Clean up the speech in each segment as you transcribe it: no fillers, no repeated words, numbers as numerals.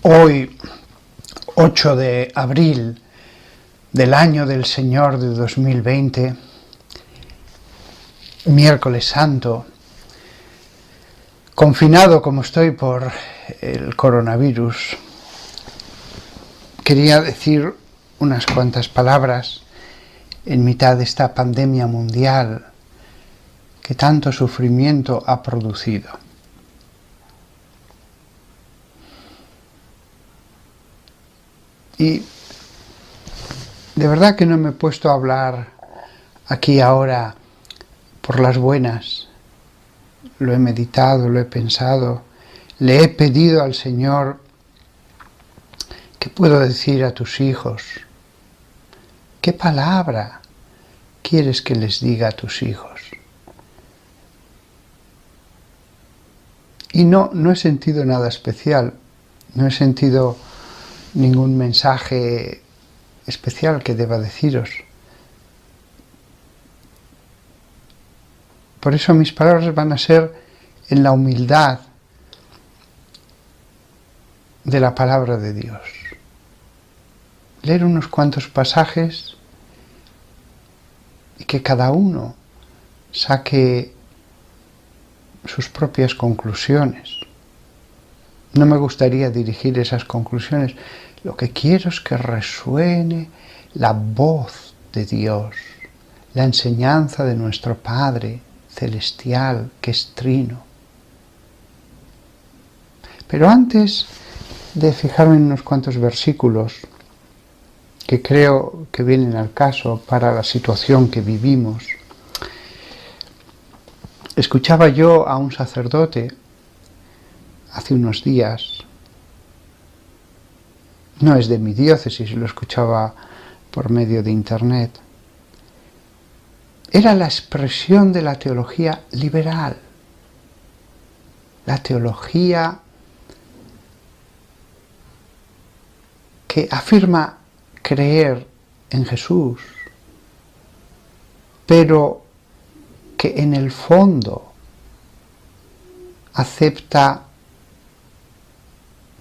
Hoy, 8 de abril del año del Señor de 2020, miércoles santo, confinado como estoy por el coronavirus, quería decir unas cuantas palabras en mitad de esta pandemia mundial que tanto sufrimiento ha producido. Y de verdad que no me he puesto a hablar aquí ahora por las buenas. Lo he meditado, lo he pensado, le he pedido al Señor: ¿qué puedo decir a tus hijos? ¿Qué palabra quieres que les diga a tus hijos? Y no he sentido nada especial, no he sentido ningún mensaje especial que deba deciros. Por eso mis palabras van a ser en la humildad de la palabra de Dios. Leer unos cuantos pasajes y que cada uno saque sus propias conclusiones. No me gustaría dirigir esas conclusiones. Lo que quiero es que resuene la voz de Dios, la enseñanza de nuestro Padre celestial, que es trino. Pero antes de fijarme en unos cuantos versículos que creo que vienen al caso para la situación que vivimos, escuchaba yo a un sacerdote hace unos días. No es de mi diócesis, lo escuchaba por medio de internet. Era la expresión de la teología liberal, la teología que afirma creer en Jesús, pero que en el fondo acepta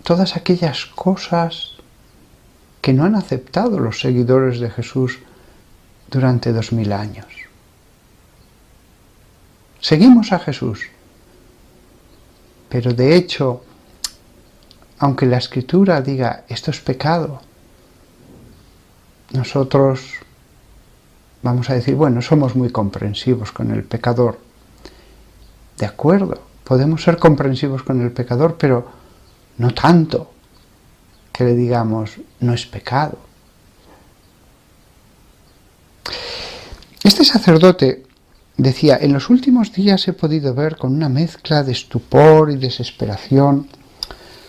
todas aquellas cosas que no han aceptado los seguidores de Jesús durante 2000 años. Seguimos a Jesús, pero de hecho, aunque la Escritura diga esto es pecado, nosotros vamos a decir, bueno, somos muy comprensivos con el pecador. De acuerdo, podemos ser comprensivos con el pecador, pero no tanto que le digamos no es pecado. Este sacerdote decía: en los últimos días he podido ver con una mezcla de estupor y desesperación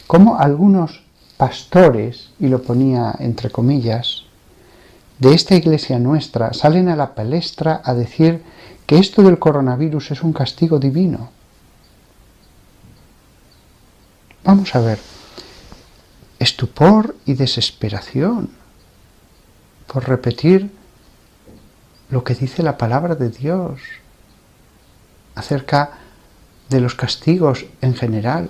cómo algunos pastores, y lo ponía entre comillas, de esta iglesia nuestra salen a la palestra a decir que esto del coronavirus es un castigo divino. Vamos a ver, estupor y desesperación por repetir lo que dice la palabra de Dios acerca de los castigos en general.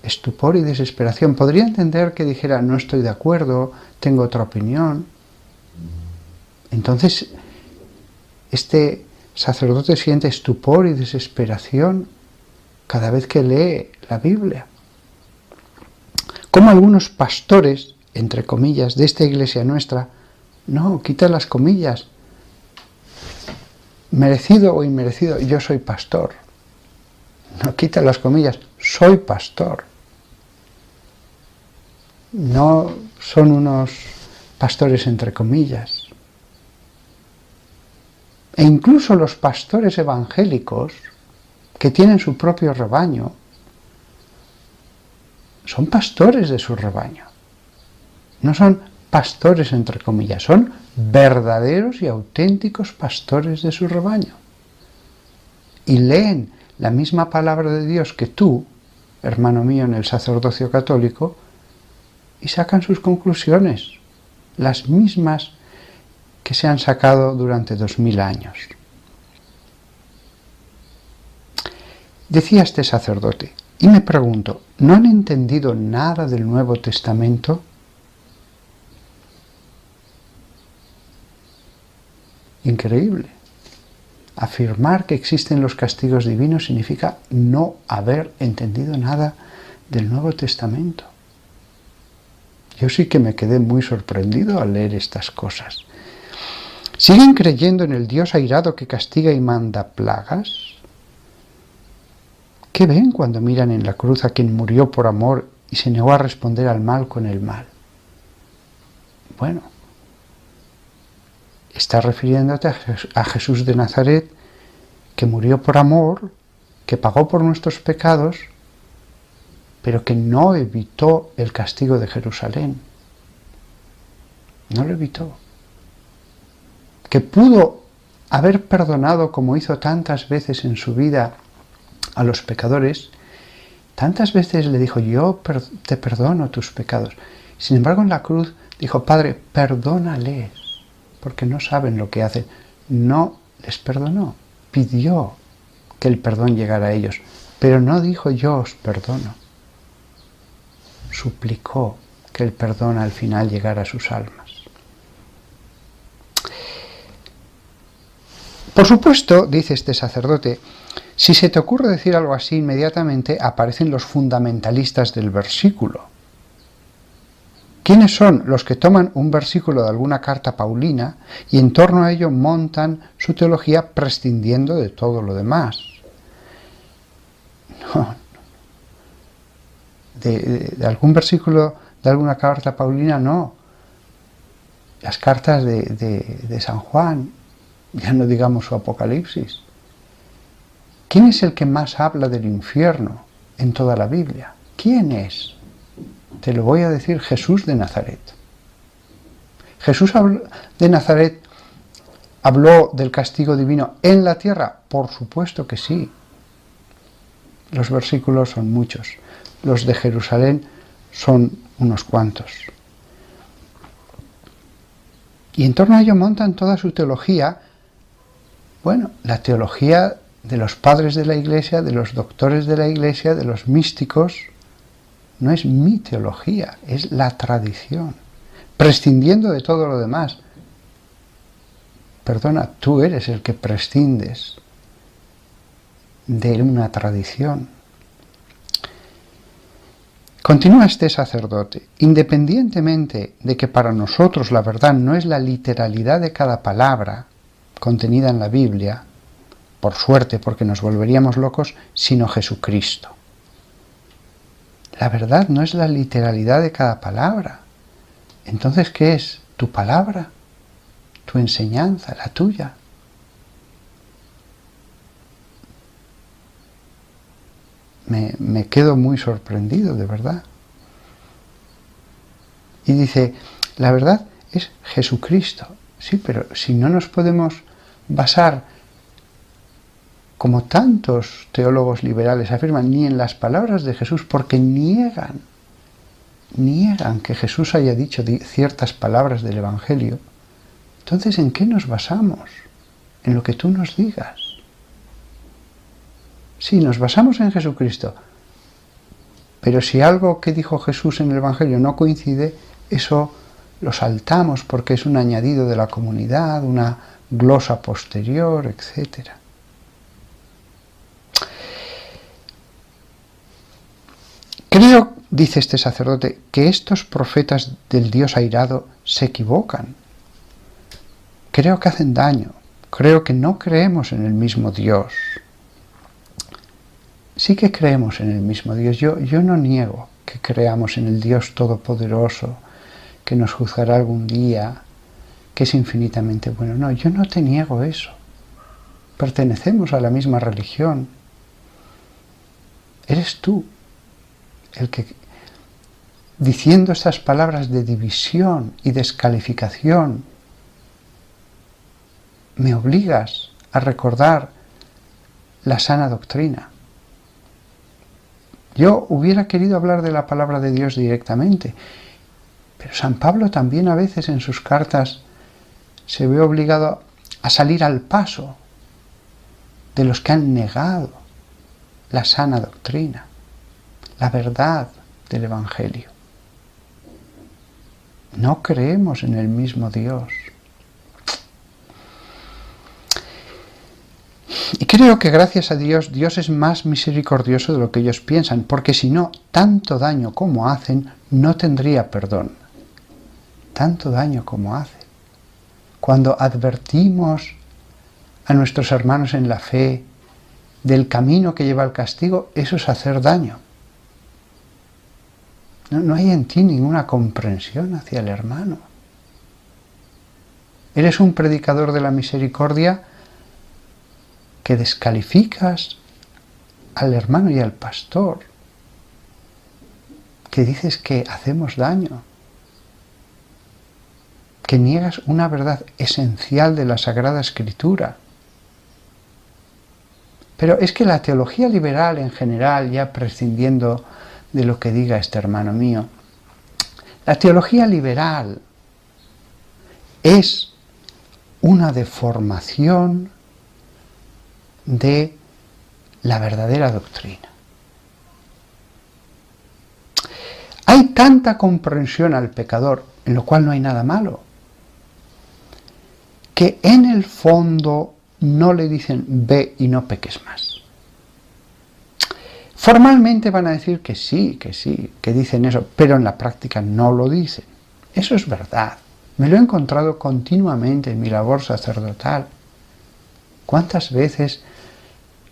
Estupor y desesperación. Podría entender que dijera no estoy de acuerdo, tengo otra opinión. Entonces, este sacerdote siente estupor y desesperación cada vez que lee la Biblia. Como algunos pastores, entre comillas, de esta iglesia nuestra, no, quita las comillas, merecido o inmerecido, yo soy pastor. No, quita las comillas, soy pastor. No son unos pastores entre comillas. E incluso los pastores evangélicos, que tienen su propio rebaño, son pastores de su rebaño. No son pastores entre comillas, son verdaderos y auténticos pastores de su rebaño. Y leen la misma palabra de Dios que tú, hermano mío, en el sacerdocio católico, y sacan sus conclusiones, las mismas que se han sacado durante 2000 años. Decía este sacerdote: Y me pregunto, ¿no han entendido nada del Nuevo Testamento? Increíble. Afirmar que existen los castigos divinos significa no haber entendido nada del Nuevo Testamento. Yo sí que me quedé muy sorprendido al leer estas cosas. ¿Siguen creyendo en el Dios airado que castiga y manda plagas? ¿Qué ven cuando miran en la cruz a quien murió por amor y se negó a responder al mal con el mal? Bueno, está refiriéndote a Jesús de Nazaret, que murió por amor, que pagó por nuestros pecados, pero que no evitó el castigo de Jerusalén. No lo evitó. Que pudo haber perdonado, como hizo tantas veces en su vida, a los pecadores. Tantas veces le dijo, yo te perdono tus pecados. Sin embargo, en la cruz dijo, Padre, perdónales, porque no saben lo que hacen. No les perdonó, pidió que el perdón llegara a ellos, pero no dijo, yo os perdono. Suplicó que el perdón al final llegara a sus almas. Por supuesto, dice este sacerdote, si se te ocurre decir algo así, inmediatamente aparecen los fundamentalistas del versículo. ¿Quiénes son los que toman un versículo de alguna carta paulina y en torno a ello montan su teología prescindiendo de todo lo demás? No. De algún versículo de alguna carta paulina, no. Las cartas de San Juan, ya no digamos su Apocalipsis. ¿Quién es el que más habla del infierno en toda la Biblia? ¿Quién es? Te lo voy a decir, Jesús de Nazaret. ¿Jesús de Nazaret habló del castigo divino en la tierra? Por supuesto que sí. Los versículos son muchos. Los de Jerusalén son unos cuantos. Y en torno a ello montan toda su teología. Bueno, la teología de los padres de la Iglesia, de los doctores de la Iglesia, de los místicos, no es mi teología, es la tradición, prescindiendo de todo lo demás. Perdona, tú eres el que prescindes de una tradición. Continúa este sacerdote, independientemente de que para nosotros la verdad no es la literalidad de cada palabra contenida en la Biblia, por suerte, porque nos volveríamos locos, sino Jesucristo. La verdad no es la literalidad de cada palabra. Entonces, ¿qué es? ¿Tu palabra? ¿Tu enseñanza? ¿La tuya? Me quedo muy sorprendido, de verdad. Y dice, la verdad es Jesucristo. Sí, pero si no nos podemos basar, como tantos teólogos liberales afirman, ni en las palabras de Jesús, porque niegan que Jesús haya dicho ciertas palabras del Evangelio, entonces, ¿en qué nos basamos? En lo que tú nos digas. Sí, nos basamos en Jesucristo, pero si algo que dijo Jesús en el Evangelio no coincide, eso lo saltamos porque es un añadido de la comunidad, una glosa posterior, etc. Creo, dice este sacerdote, que estos profetas del Dios airado se equivocan. Creo que hacen daño. Creo que no creemos en el mismo Dios. Sí que creemos en el mismo Dios. Yo no niego que creamos en el Dios Todopoderoso, que nos juzgará algún día, que es infinitamente bueno. No, yo no te niego eso. Pertenecemos a la misma religión. Eres tú el que, diciendo estas palabras de división y descalificación, me obligas a recordar la sana doctrina. Yo hubiera querido hablar de la palabra de Dios directamente, pero San Pablo también a veces en sus cartas se ve obligado a salir al paso de los que han negado la sana doctrina. la verdad del Evangelio. No creemos en el mismo Dios. Y creo que gracias a Dios, Dios es más misericordioso de lo que ellos piensan, porque si no, tanto daño como hacen, no tendría perdón. Tanto daño como hacen. Cuando advertimos a nuestros hermanos en la fe del camino que lleva al castigo, eso es hacer daño. No hay en ti ninguna comprensión hacia el hermano. Eres un predicador de la misericordia que descalificas al hermano y al pastor, que dices que hacemos daño, que niegas una verdad esencial de la Sagrada Escritura. Pero es que la teología liberal en general, ya prescindiendo de lo que diga este hermano mío, la teología liberal es una deformación de la verdadera doctrina. Hay tanta comprensión al pecador, en lo cual no hay nada malo, que en el fondo no le dicen ve y no peques más. Formalmente van a decir que sí, que dicen eso, pero en la práctica no lo dicen. Eso es verdad. Me lo he encontrado continuamente en mi labor sacerdotal. ¿Cuántas veces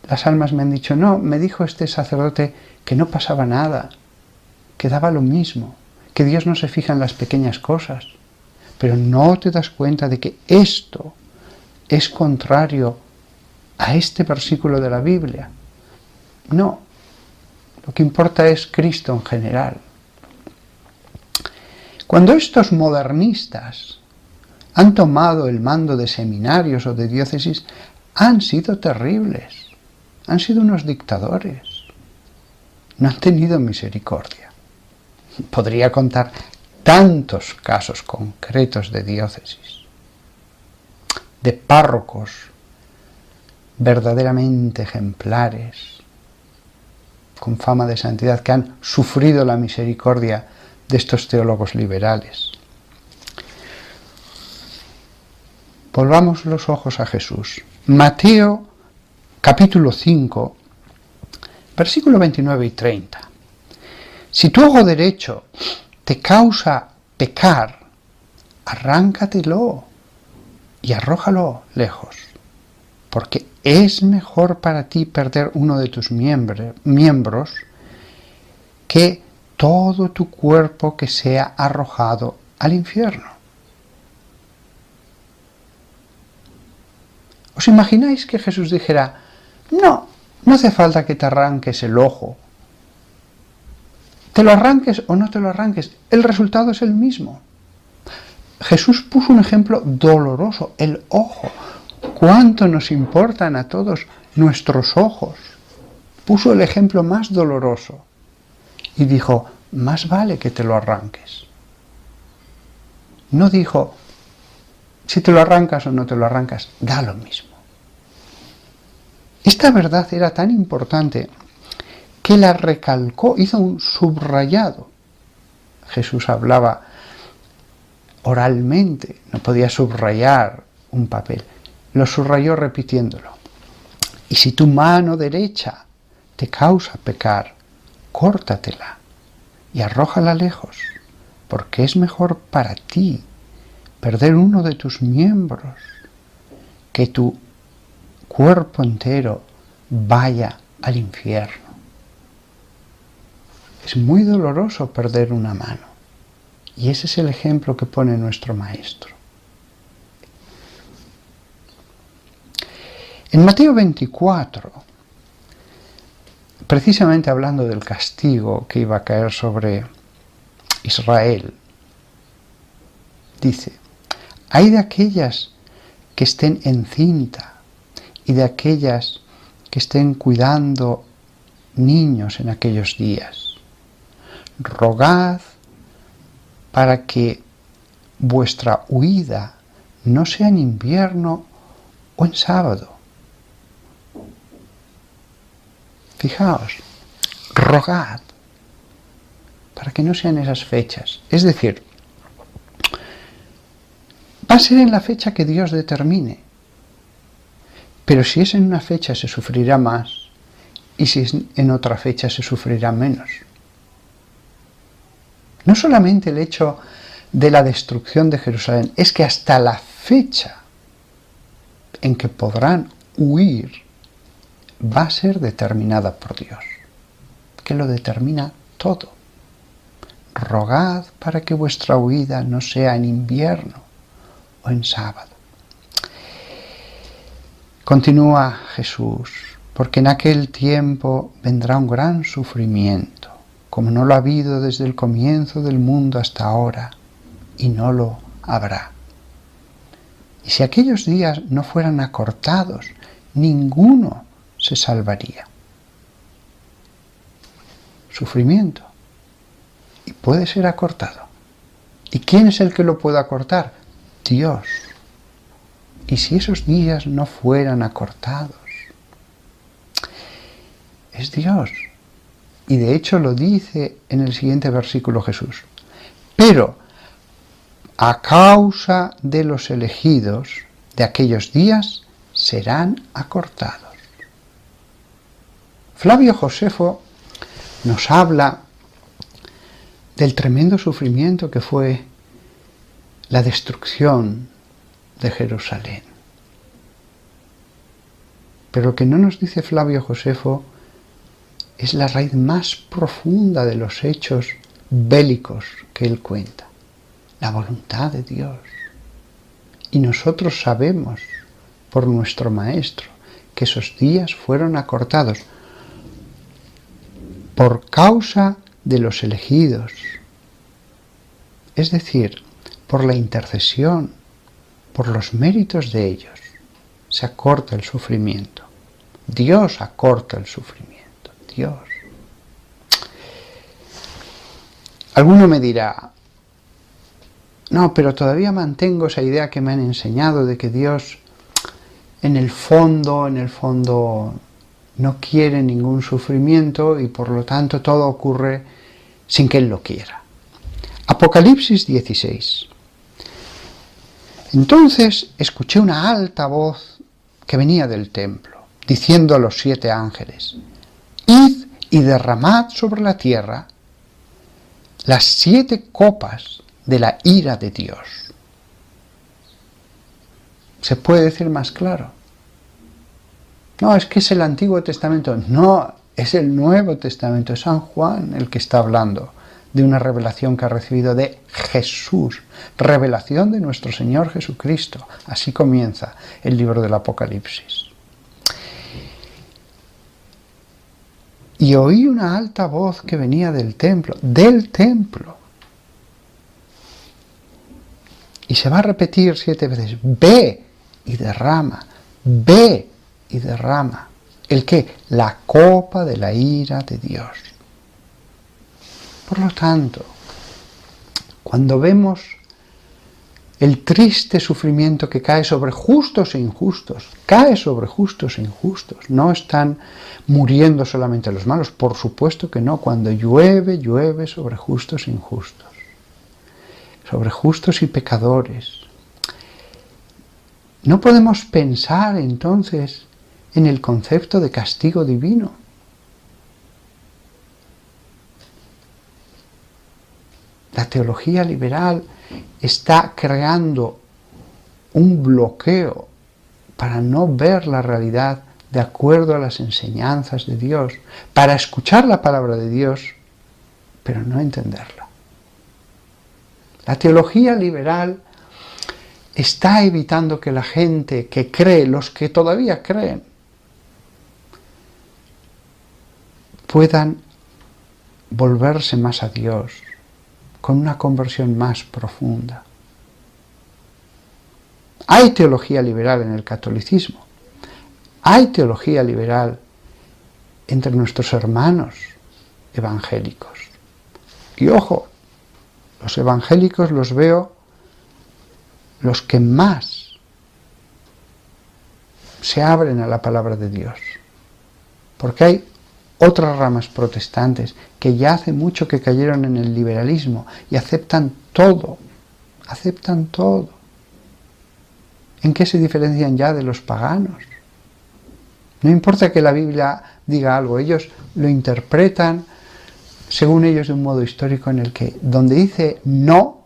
las almas me han dicho, no, me dijo este sacerdote que no pasaba nada, que daba lo mismo, que Dios no se fija en las pequeñas cosas, pero no te das cuenta de que esto es contrario a este versículo de la Biblia? No. Lo que importa es Cristo en general. Cuando estos modernistas han tomado el mando de seminarios o de diócesis, han sido terribles, han sido unos dictadores, no han tenido misericordia. Podría contar tantos casos concretos de diócesis, de párrocos verdaderamente ejemplares, con fama de santidad, que han sufrido la misericordia de estos teólogos liberales. Volvamos los ojos a Jesús. Mateo capítulo 5, versículo 29 y 30. Si tu ojo derecho te causa pecar, arráncatelo y arrójalo lejos, porque es mejor para ti perder uno de tus miembros que todo tu cuerpo que sea arrojado al infierno. ¿Os imagináis que Jesús dijera, no hace falta que te arranques el ojo? Te lo arranques o no te lo arranques, el resultado es el mismo. Jesús puso un ejemplo doloroso, el ojo. ¿Cuánto nos importan a todos nuestros ojos? Puso el ejemplo más doloroso y dijo, más vale que te lo arranques. No dijo, si te lo arrancas o no te lo arrancas, da lo mismo. Esta verdad era tan importante que la recalcó, hizo un subrayado. Jesús hablaba oralmente, no podía subrayar un papel. Lo subrayó repitiéndolo. Y si tu mano derecha te causa pecar, córtatela y arrójala lejos, porque es mejor para ti perder uno de tus miembros que tu cuerpo entero vaya al infierno. Es muy doloroso perder una mano, y ese es el ejemplo que pone nuestro Maestro. En Mateo 24, precisamente hablando del castigo que iba a caer sobre Israel, dice, hay de aquellas que estén encinta y de aquellas que estén cuidando niños en aquellos días. Rogad para que vuestra huida no sea en invierno o en sábado. Fijaos, rogad. para que no sean esas fechas. Es decir, va a ser en la fecha que Dios determine. Pero si es en una fecha se sufrirá más y si es en otra fecha se sufrirá menos. No solamente el hecho de la destrucción de Jerusalén, es que hasta la fecha en que podrán huir va a ser determinada por Dios, que lo determina todo. Rogad para que vuestra huida no sea en invierno o en sábado. Continúa Jesús, porque en aquel tiempo vendrá un gran sufrimiento, como no lo ha habido desde el comienzo del mundo hasta ahora, y no lo habrá. Y si aquellos días no fueran acortados, ninguno se salvaría. Sufrimiento. Y puede ser acortado. ¿Y quién es el que lo puede acortar? Dios. Y si esos días no fueran acortados, es Dios. Y de hecho lo dice en el siguiente versículo Jesús. Pero a causa de los elegidos de aquellos días serán acortados. Flavio Josefo nos habla del tremendo sufrimiento que fue la destrucción de Jerusalén. Pero lo que no nos dice Flavio Josefo es la raíz más profunda de los hechos bélicos que él cuenta, la voluntad de Dios. Y nosotros sabemos, por nuestro Maestro, que esos días fueron acortados por causa de los elegidos, es decir, por la intercesión, por los méritos de ellos, se acorta el sufrimiento. Dios acorta el sufrimiento. Dios. Alguno me dirá, no, pero todavía mantengo esa idea que me han enseñado de que Dios en el fondo no quiere ningún sufrimiento y por lo tanto todo ocurre sin que Él lo quiera. Apocalipsis 16. Entonces escuché una alta voz que venía del templo, diciendo a los 7 ángeles, id y derramad sobre la tierra las 7 copas de la ira de Dios. ¿Se puede decir más claro? No, es que es el Antiguo Testamento. No, es el Nuevo Testamento. Es San Juan el que está hablando de una revelación que ha recibido de Jesús. Revelación de nuestro Señor Jesucristo. Así comienza el libro del Apocalipsis. Y oí una alta voz que venía del templo. Y se va a repetir 7 veces. Ve y derrama. Ve y derrama. ¿El qué? La copa de la ira de Dios. Por lo tanto, cuando vemos el triste sufrimiento que cae sobre justos e injustos, no están muriendo solamente los malos, por supuesto que no, cuando llueve, llueve sobre justos e injustos, sobre justos y pecadores. No podemos pensar entonces en el concepto de castigo divino. La teología liberal está creando un bloqueo para no ver la realidad de acuerdo a las enseñanzas de Dios, para escuchar la palabra de Dios, pero no entenderla. La teología liberal está evitando que la gente que cree, los que todavía creen, puedan volverse más a Dios, con una conversión más profunda. Hay teología liberal en el catolicismo, hay teología liberal entre nuestros hermanos evangélicos. Y ojo, los evangélicos los veo los que más se abren a la palabra de Dios, porque hay otras ramas protestantes que ya hace mucho que cayeron en el liberalismo y aceptan todo. ¿En qué se diferencian ya de los paganos? No importa que la Biblia diga algo, ellos lo interpretan según ellos de un modo histórico en el que donde dice no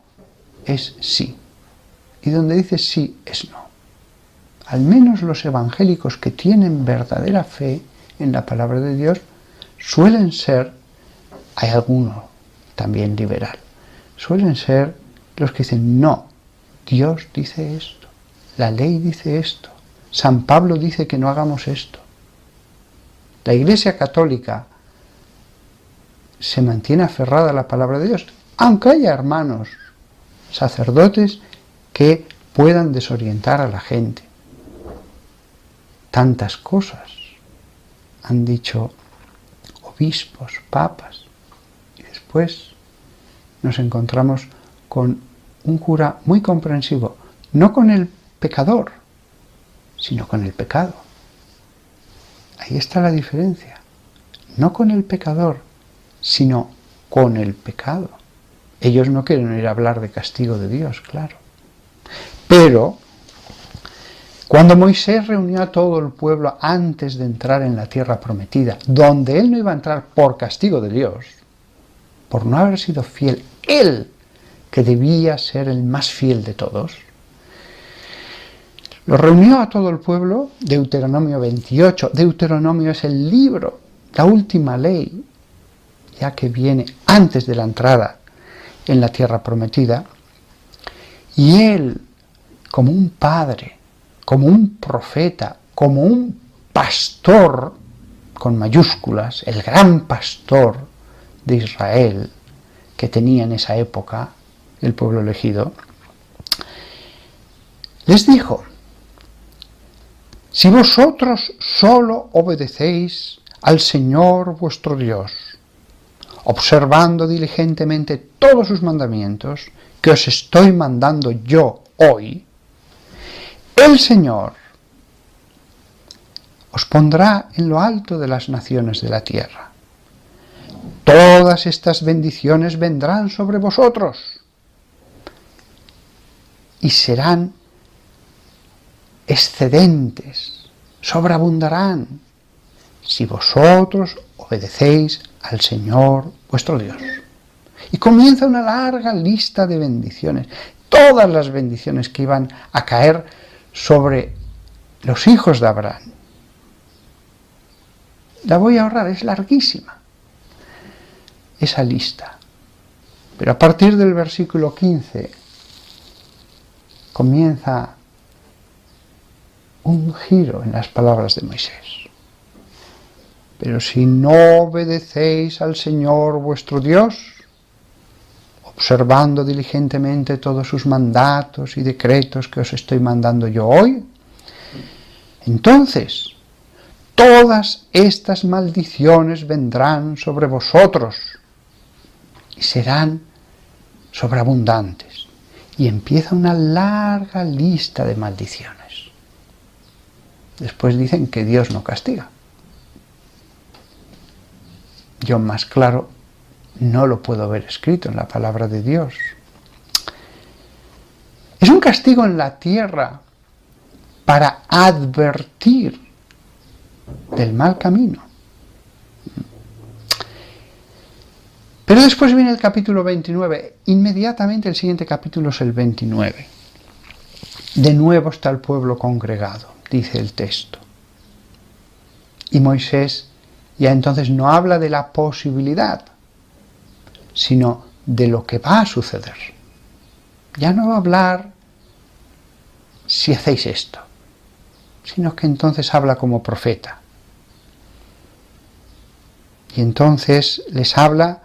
es sí y donde dice sí es no. Al menos los evangélicos que tienen verdadera fe en la palabra de Dios suelen ser, hay alguno también liberal, suelen ser los que dicen no, Dios dice esto, la ley dice esto, San Pablo dice que no hagamos esto. La Iglesia Católica se mantiene aferrada a la palabra de Dios, aunque haya hermanos sacerdotes que puedan desorientar a la gente. Tantas cosas han dicho obispos, papas, y después nos encontramos con un cura muy comprensivo, no con el pecador, sino con el pecado. Ahí está la diferencia, no con el pecador, sino con el pecado. Ellos no quieren oír hablar de castigo de Dios, claro. Pero cuando Moisés reunió a todo el pueblo antes de entrar en la tierra prometida, donde él no iba a entrar por castigo de Dios, por no haber sido fiel, él, que debía ser el más fiel de todos, lo reunió a todo el pueblo, Deuteronomio 28. Deuteronomio es el libro, la última ley, ya que viene antes de la entrada en la tierra prometida, y él, como un padre, como un profeta, como un pastor, con mayúsculas, el gran pastor de Israel que tenía en esa época el pueblo elegido, les dijo: si vosotros solo obedecéis al Señor vuestro Dios, observando diligentemente todos sus mandamientos que os estoy mandando yo hoy, el Señor os pondrá en lo alto de las naciones de la tierra. Todas estas bendiciones vendrán sobre vosotros y serán excedentes, sobreabundarán, si vosotros obedecéis al Señor vuestro Dios. Y comienza una larga lista de bendiciones, todas las bendiciones que iban a caer sobre los hijos de Abraham. La voy a ahorrar, es larguísima esa lista. Pero a partir del versículo 15 comienza un giro en las palabras de Moisés. Pero si no obedecéis al Señor vuestro Dios, observando diligentemente todos sus mandatos y decretos que os estoy mandando yo hoy, entonces todas estas maldiciones vendrán sobre vosotros y serán sobreabundantes. Y empieza una larga lista de maldiciones. Después dicen que Dios no castiga. Yo más claro no lo puedo ver escrito en la palabra de Dios. Es un castigo en la tierra para advertir del mal camino. Pero después viene el capítulo 29. Inmediatamente el siguiente capítulo es el 29. De nuevo está el pueblo congregado, dice el texto. Y Moisés ya entonces no habla de la posibilidad, sino de lo que va a suceder. Ya no va a hablar si hacéis esto, sino que entonces habla como profeta. Y entonces les habla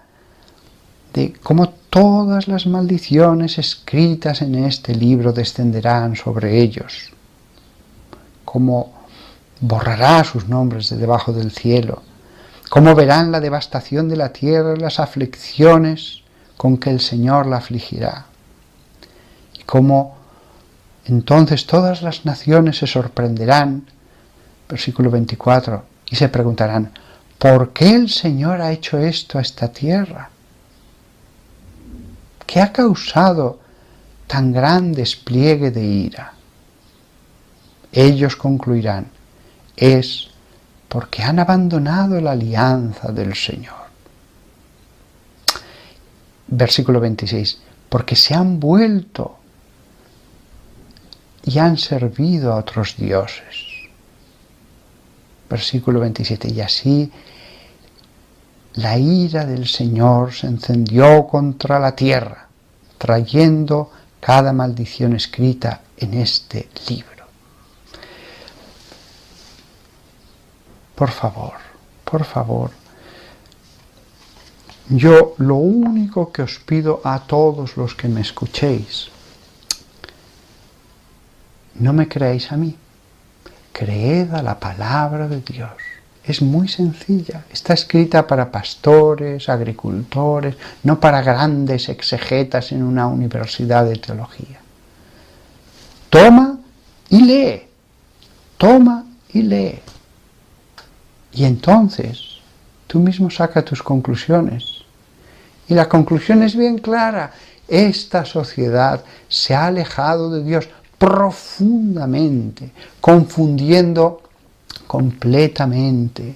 de cómo todas las maldiciones escritas en este libro descenderán sobre ellos, cómo borrará sus nombres de debajo del cielo, cómo verán la devastación de la tierra y las aflicciones con que el Señor la afligirá, y cómo entonces todas las naciones se sorprenderán, versículo 24, y se preguntarán: ¿Por qué el Señor ha hecho esto a esta tierra? ¿Qué ha causado tan gran despliegue de ira? Ellos concluirán, es porque han abandonado la alianza del Señor. Versículo 26, porque se han vuelto y han servido a otros dioses. Versículo 27, y así la ira del Señor se encendió contra la tierra, trayendo cada maldición escrita en este libro. Por favor, yo lo único que os pido a todos los que me escuchéis, no me creáis a mí, creed a la palabra de Dios. Es muy sencilla, está escrita para pastores, agricultores, no para grandes exegetas en una universidad de teología. Toma y lee, toma y lee. Y entonces tú mismo saca tus conclusiones. Y la conclusión es bien clara. Esta sociedad se ha alejado de Dios profundamente, confundiendo completamente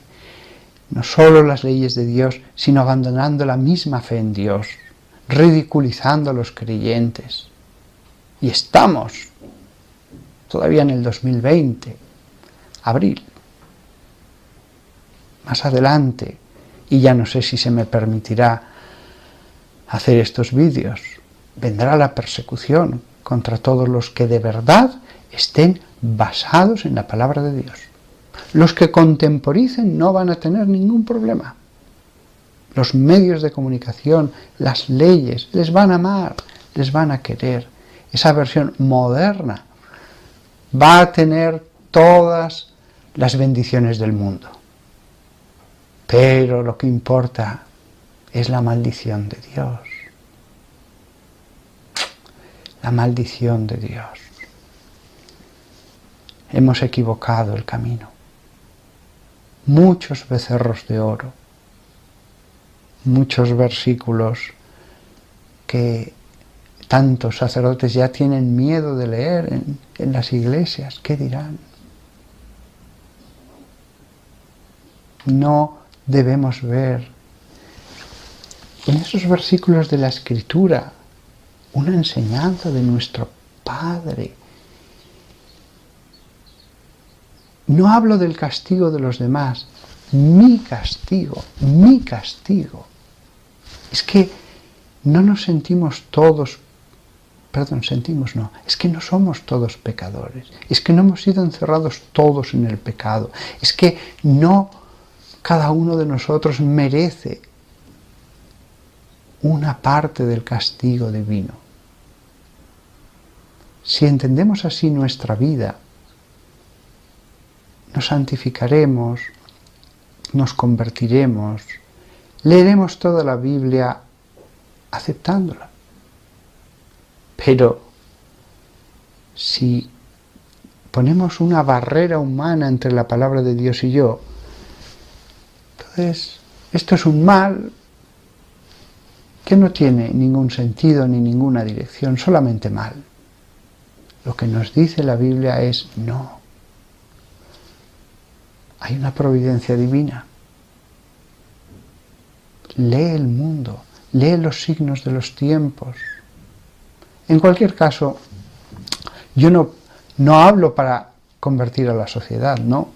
no solo las leyes de Dios, sino abandonando la misma fe en Dios, ridiculizando a los creyentes. Y estamos todavía en el 2020, abril. Más adelante, y ya no sé si se me permitirá hacer estos vídeos, vendrá la persecución contra todos los que de verdad estén basados en la palabra de Dios. Los que contemporicen no van a tener ningún problema. Los medios de comunicación, las leyes, les van a amar, les van a querer. Esa versión moderna va a tener todas las bendiciones del mundo. Pero lo que importa es la maldición de Dios. La maldición de Dios. Hemos equivocado el camino. Muchos becerros de oro, muchos versículos que tantos sacerdotes ya tienen miedo de leer en las iglesias. ¿Qué dirán? No debemos ver en esos versículos de la Escritura una enseñanza de nuestro Padre. No hablo del castigo de los demás, mi castigo, mi castigo. Es que no nos sentimos todos, es que no somos todos pecadores, es que no hemos sido encerrados todos en el pecado, es que no cada uno de nosotros merece una parte del castigo divino. Si entendemos así nuestra vida, nos santificaremos, nos convertiremos, leeremos toda la Biblia aceptándola. Pero si ponemos una barrera humana entre la palabra de Dios y yo, entonces esto es un mal que no tiene ningún sentido ni ninguna dirección, solamente mal. Lo que nos dice la Biblia es no. Hay una providencia divina. Lee el mundo, lee los signos de los tiempos. En cualquier caso, yo no hablo para convertir a la sociedad, no.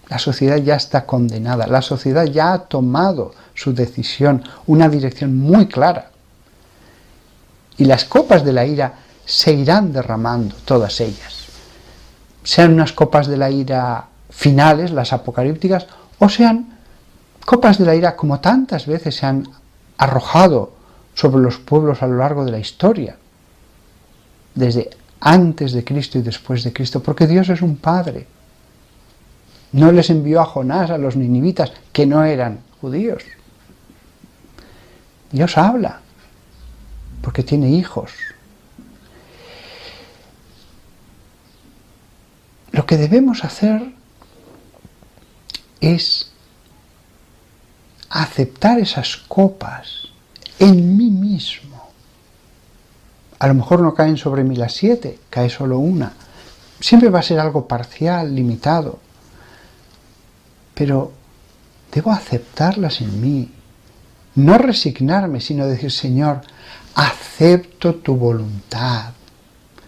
La sociedad ya está condenada, la sociedad ya ha tomado su decisión, una dirección muy clara. Y las copas de la ira se irán derramando, todas ellas. Sean unas copas de la ira finales, las apocalípticas, o sean copas de la ira como tantas veces se han arrojado sobre los pueblos a lo largo de la historia, desde antes de Cristo y después de Cristo, porque Dios es un Padre. No les envió a Jonás, a los ninivitas, que no eran judíos. Dios habla, porque tiene hijos. Lo que debemos hacer es aceptar esas copas en mí mismo. A lo mejor no caen sobre mí las 7, cae solo una. Siempre va a ser algo parcial, limitado. Pero debo aceptarlas en mí. No resignarme, sino decir, Señor, acepto tu voluntad.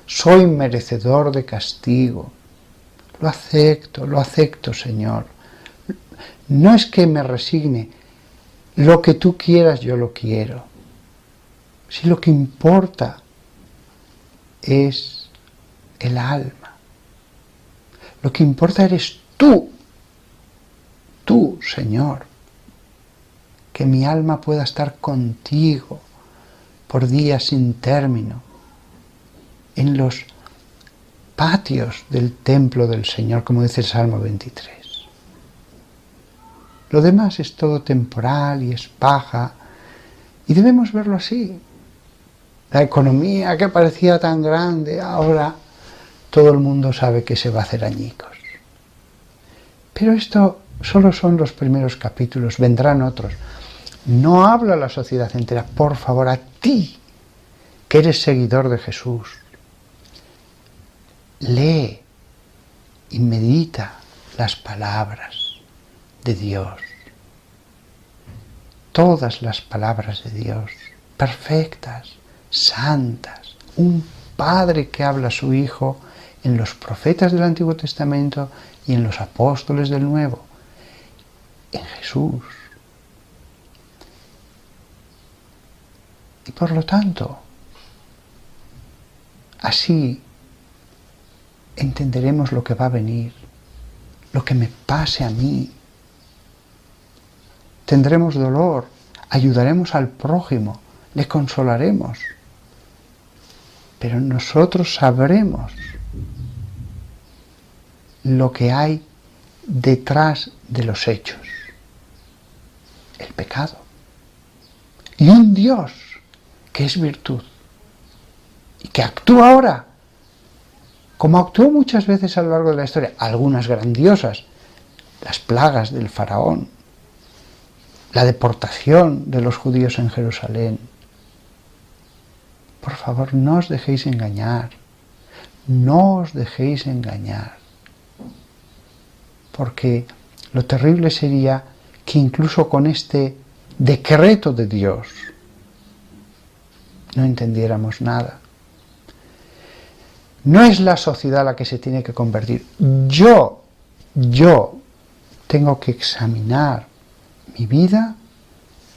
Soy merecedor de castigo. Lo acepto, Señor. No es que me resigne. Lo que tú quieras, yo lo quiero. Si lo que importa es el alma. Lo que importa eres tú. Tú, Señor. Que mi alma pueda estar contigo por días sin término, en los patios del templo del Señor, como dice el Salmo 23. Lo demás es todo temporal y es paja, y debemos verlo así. La economía que parecía tan grande, ahora todo el mundo sabe que se va a hacer añicos. Pero esto solo son los primeros capítulos, vendrán otros. No habla a la sociedad entera, por favor, a ti, que eres seguidor de Jesús. Lee y medita las palabras de Dios. Todas las palabras de Dios, perfectas, santas. Un padre que habla a su hijo en los profetas del Antiguo Testamento y en los apóstoles del Nuevo. En Jesús. Y por lo tanto, así entenderemos lo que va a venir, lo que me pase a mí. Tendremos dolor, ayudaremos al prójimo, le consolaremos. Pero nosotros sabremos lo que hay detrás de los hechos. El pecado. Y un Dios que es virtud. Y que actúa ahora, como actuó muchas veces a lo largo de la historia, algunas grandiosas, las plagas del faraón, la deportación de los judíos en Jerusalén. Por favor, no os dejéis engañar, no os dejéis engañar, porque lo terrible sería que incluso con este decreto de Dios no entendiéramos nada. No es la sociedad la que se tiene que convertir. Yo tengo que examinar mi vida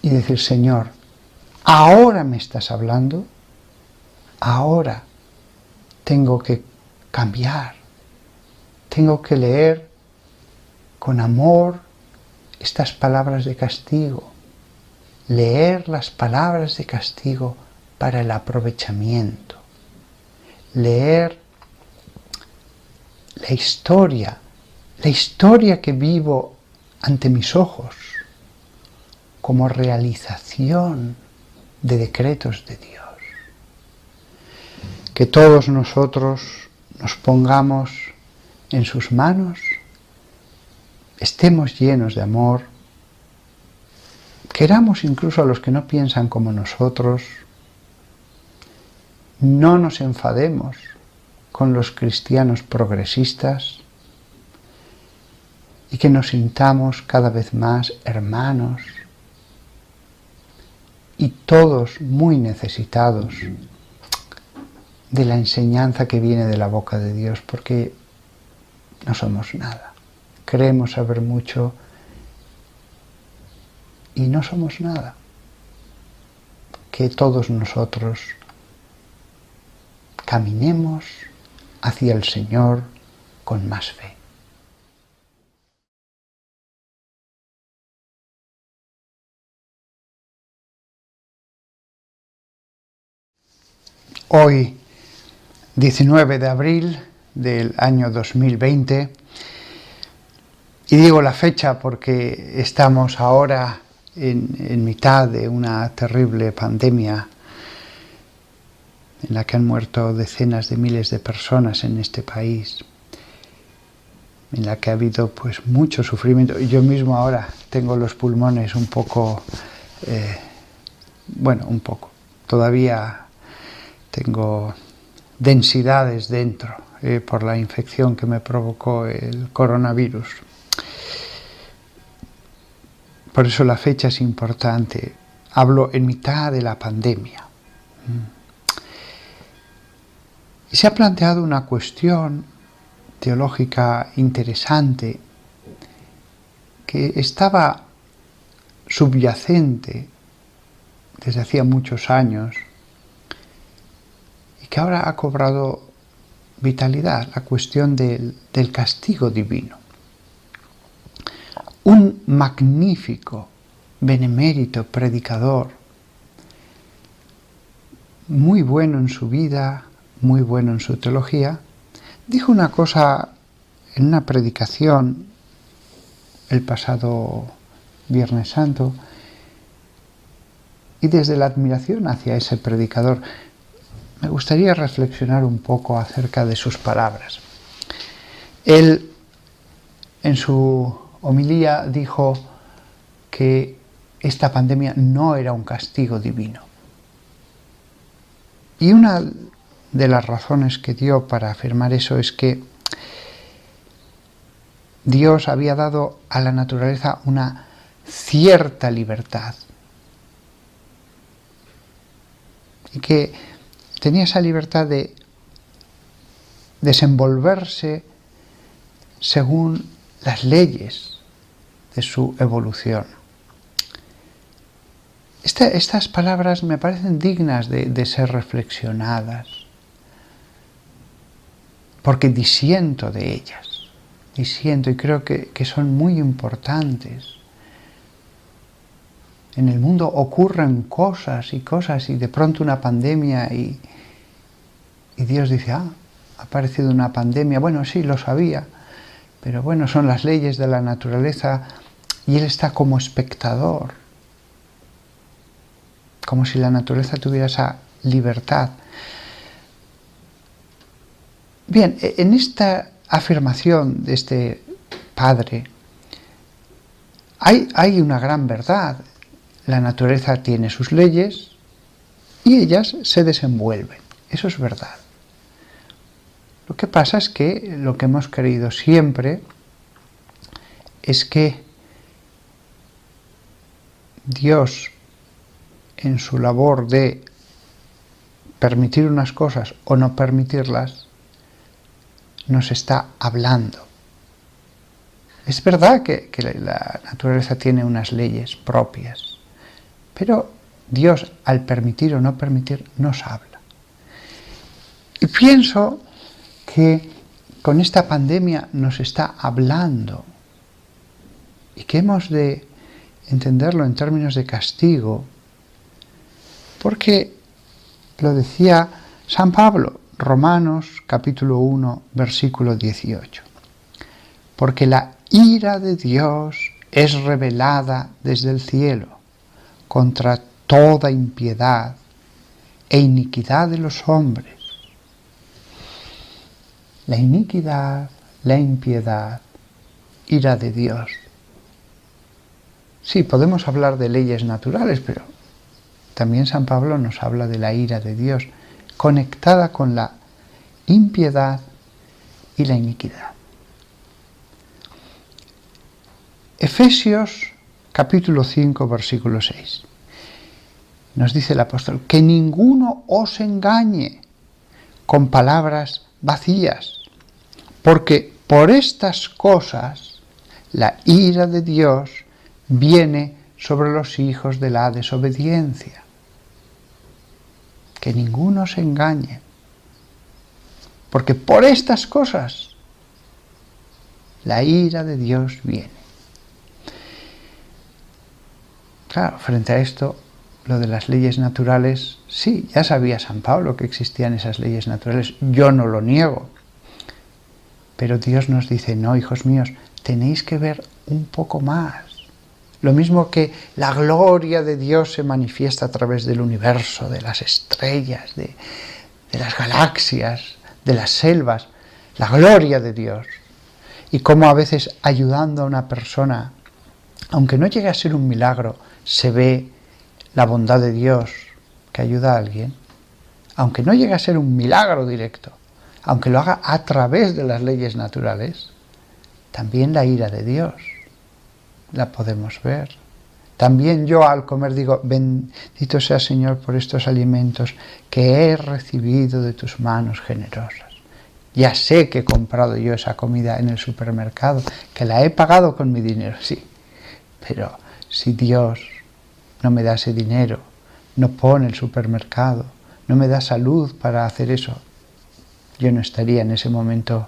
y decir, Señor, ahora me estás hablando, ahora tengo que cambiar, tengo que leer con amor estas palabras de castigo, leer las palabras de castigo para el aprovechamiento, leer la historia que vivo ante mis ojos como realización de decretos de Dios. Que todos nosotros nos pongamos en sus manos, estemos llenos de amor, queramos incluso a los que no piensan como nosotros, no nos enfademos con los cristianos progresistas y que nos sintamos cada vez más hermanos y todos muy necesitados de la enseñanza que viene de la boca de Dios, porque no somos nada. Creemos saber mucho y no somos nada. Que todos nosotros caminemos hacia el Señor con más fe. Hoy, 19 de abril del año 2020, y digo la fecha porque estamos ahora en mitad de una terrible pandemia en la que han muerto decenas de miles de personas en este país. en la que ha habido pues mucho sufrimiento. Yo mismo ahora tengo los pulmones un poco, todavía tengo densidades dentro por la infección que me provocó el coronavirus. Por eso la fecha es importante. Hablo en mitad de la pandemia. Y se ha planteado una cuestión teológica interesante que estaba subyacente desde hacía muchos años y que ahora ha cobrado vitalidad, la cuestión del castigo divino. Un magnífico, benemérito predicador, muy bueno en su vida, muy bueno en su teología, dijo una cosa en una predicación el pasado Viernes Santo, y desde la admiración hacia ese predicador me gustaría reflexionar un poco acerca de sus palabras. Él, en su homilía, dijo que esta pandemia no era un castigo divino. Y una de las razones que dio para afirmar eso es que Dios había dado a la naturaleza una cierta libertad y que tenía esa libertad de desenvolverse según las leyes de su evolución. Estas palabras me parecen dignas de ser reflexionadas, porque disiento de ellas, y creo que son muy importantes. En el mundo ocurren cosas y de pronto una pandemia y Dios dice, ha aparecido una pandemia. Bueno, sí, lo sabía, pero bueno, son las leyes de la naturaleza y Él está como espectador, como si la naturaleza tuviera esa libertad. Bien, en esta afirmación de este padre hay una gran verdad. La naturaleza tiene sus leyes y ellas se desenvuelven. Eso es verdad. Lo que pasa es que lo que hemos creído siempre es que Dios, en su labor de permitir unas cosas o no permitirlas, nos está hablando. Es verdad que la naturaleza tiene unas leyes propias, pero Dios, al permitir o no permitir, nos habla. Y pienso que con esta pandemia nos está hablando y que hemos de entenderlo en términos de castigo, porque lo decía San Pablo, Romanos capítulo 1, versículo 18. Porque la ira de Dios es revelada desde el cielo contra toda impiedad e iniquidad de los hombres. La iniquidad, la impiedad, ira de Dios. Sí, podemos hablar de leyes naturales, pero también San Pablo nos habla de la ira de Dios, conectada con la impiedad y la iniquidad. Efesios capítulo 5, versículo 6. Nos dice el apóstol, que ninguno os engañe con palabras vacías, porque por estas cosas la ira de Dios viene sobre los hijos de la desobediencia. Que ninguno se engañe, porque por estas cosas la ira de Dios viene. Claro, frente a esto, lo de las leyes naturales, sí, ya sabía San Pablo que existían esas leyes naturales, yo no lo niego. Pero Dios nos dice, no, hijos míos, tenéis que ver un poco más. Lo mismo que la gloria de Dios se manifiesta a través del universo, de las estrellas, de las galaxias, de las selvas, la gloria de Dios. y cómo a veces ayudando a una persona, aunque no llegue a ser un milagro, se ve la bondad de Dios que ayuda a alguien, aunque no llegue a ser un milagro directo, aunque lo haga a través de las leyes naturales, también la ira de Dios la podemos ver. También yo al comer digo, bendito sea Señor por estos alimentos que he recibido de tus manos generosas. Ya sé que he comprado yo esa comida en el supermercado, que la he pagado con mi dinero, sí. Pero si Dios no me da ese dinero, no pone el supermercado, no me da salud para hacer eso, yo no estaría en ese momento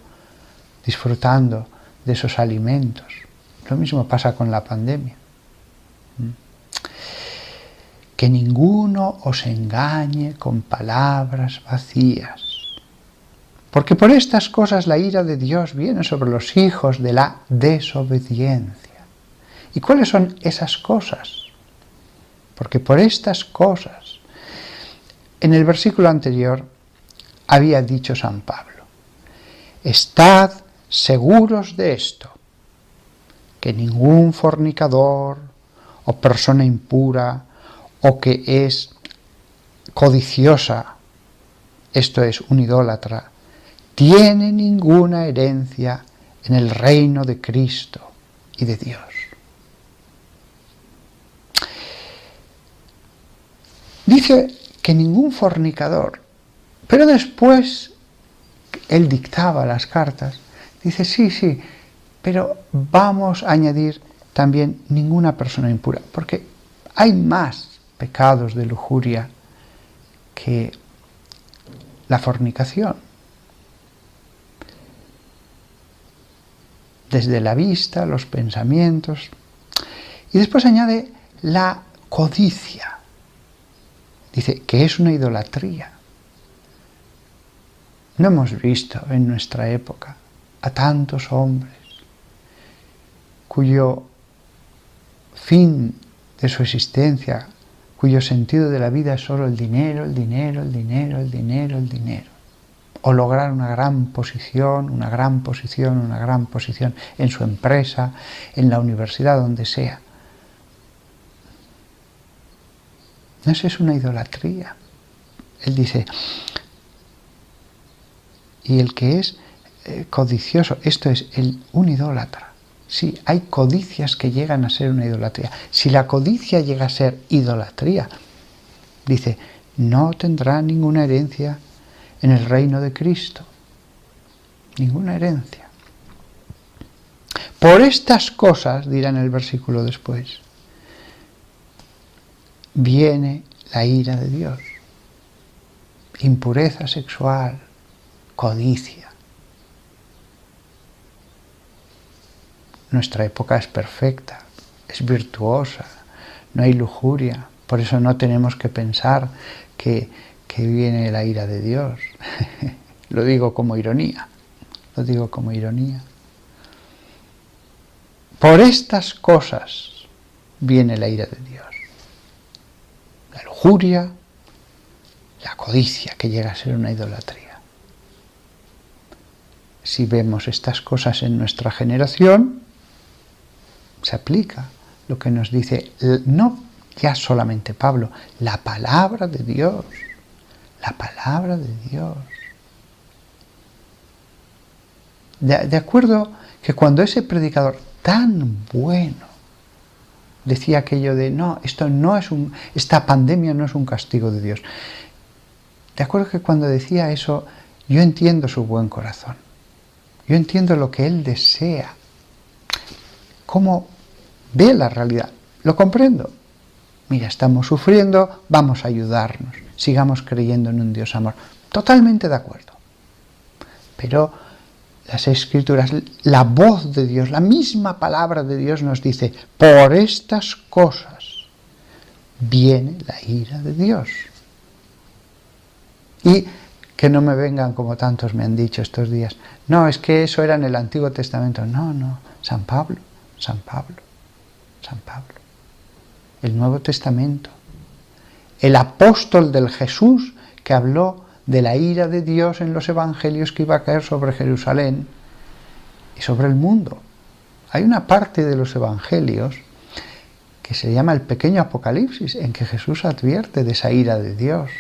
disfrutando de esos alimentos. Lo mismo pasa con la pandemia. Que ninguno os engañe con palabras vacías, porque por estas cosas la ira de Dios viene sobre los hijos de la desobediencia. ¿Y cuáles son esas cosas? Porque por estas cosas, en el versículo anterior había dicho San Pablo, estad seguros de esto, que ningún fornicador o persona impura o que es codiciosa, esto es un idólatra, tiene ninguna herencia en el reino de Cristo y de Dios. Dice que ningún fornicador, pero después él dictaba las cartas, dice sí, pero vamos a añadir también ninguna persona impura, porque hay más pecados de lujuria que la fornicación. Desde la vista, los pensamientos. Y después añade la codicia. Dice que es una idolatría. No hemos visto en nuestra época a tantos hombres cuyo fin de su existencia, cuyo sentido de la vida es solo el dinero, el dinero, el dinero, el dinero, el dinero. O lograr una gran posición, una gran posición, una gran posición en su empresa, en la universidad, donde sea. No, eso es una idolatría. Él dice, y el que es codicioso, esto es un idólatra. Sí, hay codicias que llegan a ser una idolatría. Si la codicia llega a ser idolatría, dice, no tendrá ninguna herencia en el reino de Cristo. Ninguna herencia. Por estas cosas, dirá en el versículo después, viene la ira de Dios. Impureza sexual, codicia. Nuestra época es perfecta, es virtuosa, no hay lujuria, por eso no tenemos que pensar que viene la ira de Dios. Lo digo como ironía, Por estas cosas viene la ira de Dios. La lujuria, la codicia, que llega a ser una idolatría. Si vemos estas cosas en nuestra generación, se aplica lo que nos dice, no ya solamente Pablo, la palabra de Dios. La palabra de Dios. De acuerdo que cuando ese predicador tan bueno decía aquello de, no, esta pandemia no es un castigo de Dios. De acuerdo que cuando decía eso, yo entiendo su buen corazón. Yo entiendo lo que él desea. Cómo ve la realidad. Lo comprendo. Mira, estamos sufriendo, vamos a ayudarnos. Sigamos creyendo en un Dios amor. Totalmente de acuerdo. Pero las Escrituras, la voz de Dios, la misma palabra de Dios nos dice, por estas cosas viene la ira de Dios. Y que no me vengan como tantos me han dicho estos días, no, es que eso era en el Antiguo Testamento. No, San Pablo. El Nuevo Testamento. El apóstol del Jesús que habló de la ira de Dios en los evangelios que iba a caer sobre Jerusalén, sobre el mundo. Hay una parte de los evangelios que se llama el pequeño Apocalipsis, en que Jesús advierte de esa ira de Dios.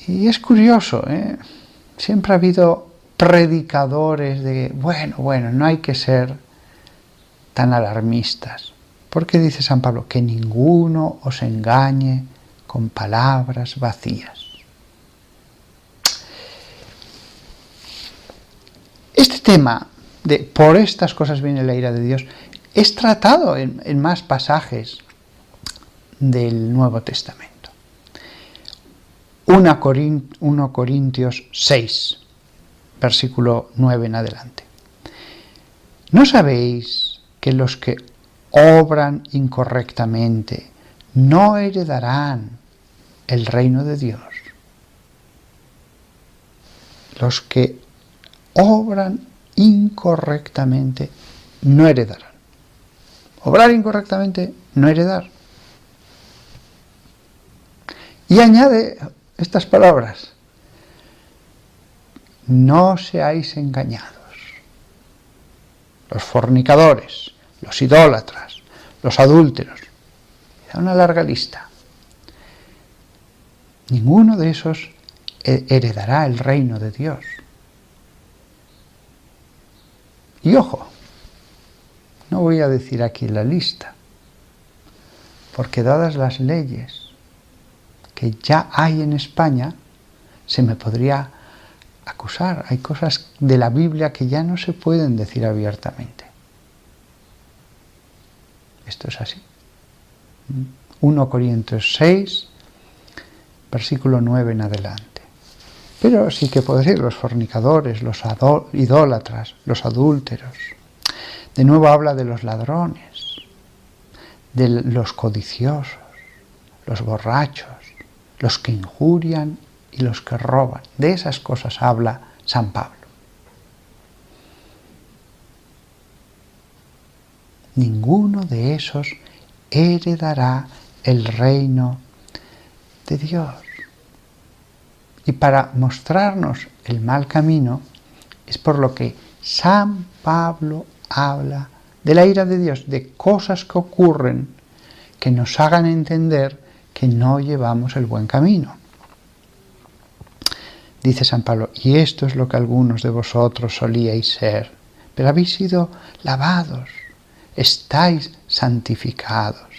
Y es curioso, siempre ha habido predicadores de, bueno, no hay que ser tan alarmistas. Porque dice San Pablo, que ninguno os engañe con palabras vacías. Este tema de por estas cosas viene la ira de Dios es tratado en más pasajes del Nuevo Testamento. 1 Corintios 6, versículo 9 en adelante. ¿No sabéis que los que obran incorrectamente no heredarán el reino de Dios? Los que obran incorrectamente no heredarán. Obrar incorrectamente, no heredar. Y añade estas palabras: no seáis engañados. Los fornicadores, los idólatras, los adúlteros. Da una larga lista. Ninguno de esos heredará el reino de Dios. Y ojo, no voy a decir aquí la lista, porque dadas las leyes que ya hay en España, se me podría acusar. Hay cosas de la Biblia que ya no se pueden decir abiertamente. Esto es así. 1 Corintios 6, versículo 9 en adelante. Pero sí que puedo decir los fornicadores, los idólatras, los adúlteros. De nuevo habla de los ladrones, de los codiciosos, los borrachos, los que injurian y los que roban. De esas cosas habla San Pablo. Ninguno de esos heredará el reino de Dios. Y para mostrarnos el mal camino es por lo que San Pablo habla de la ira de Dios, de cosas que ocurren que nos hagan entender que no llevamos el buen camino. Dice San Pablo, y esto es lo que algunos de vosotros solíais ser, pero habéis sido lavados, estáis santificados.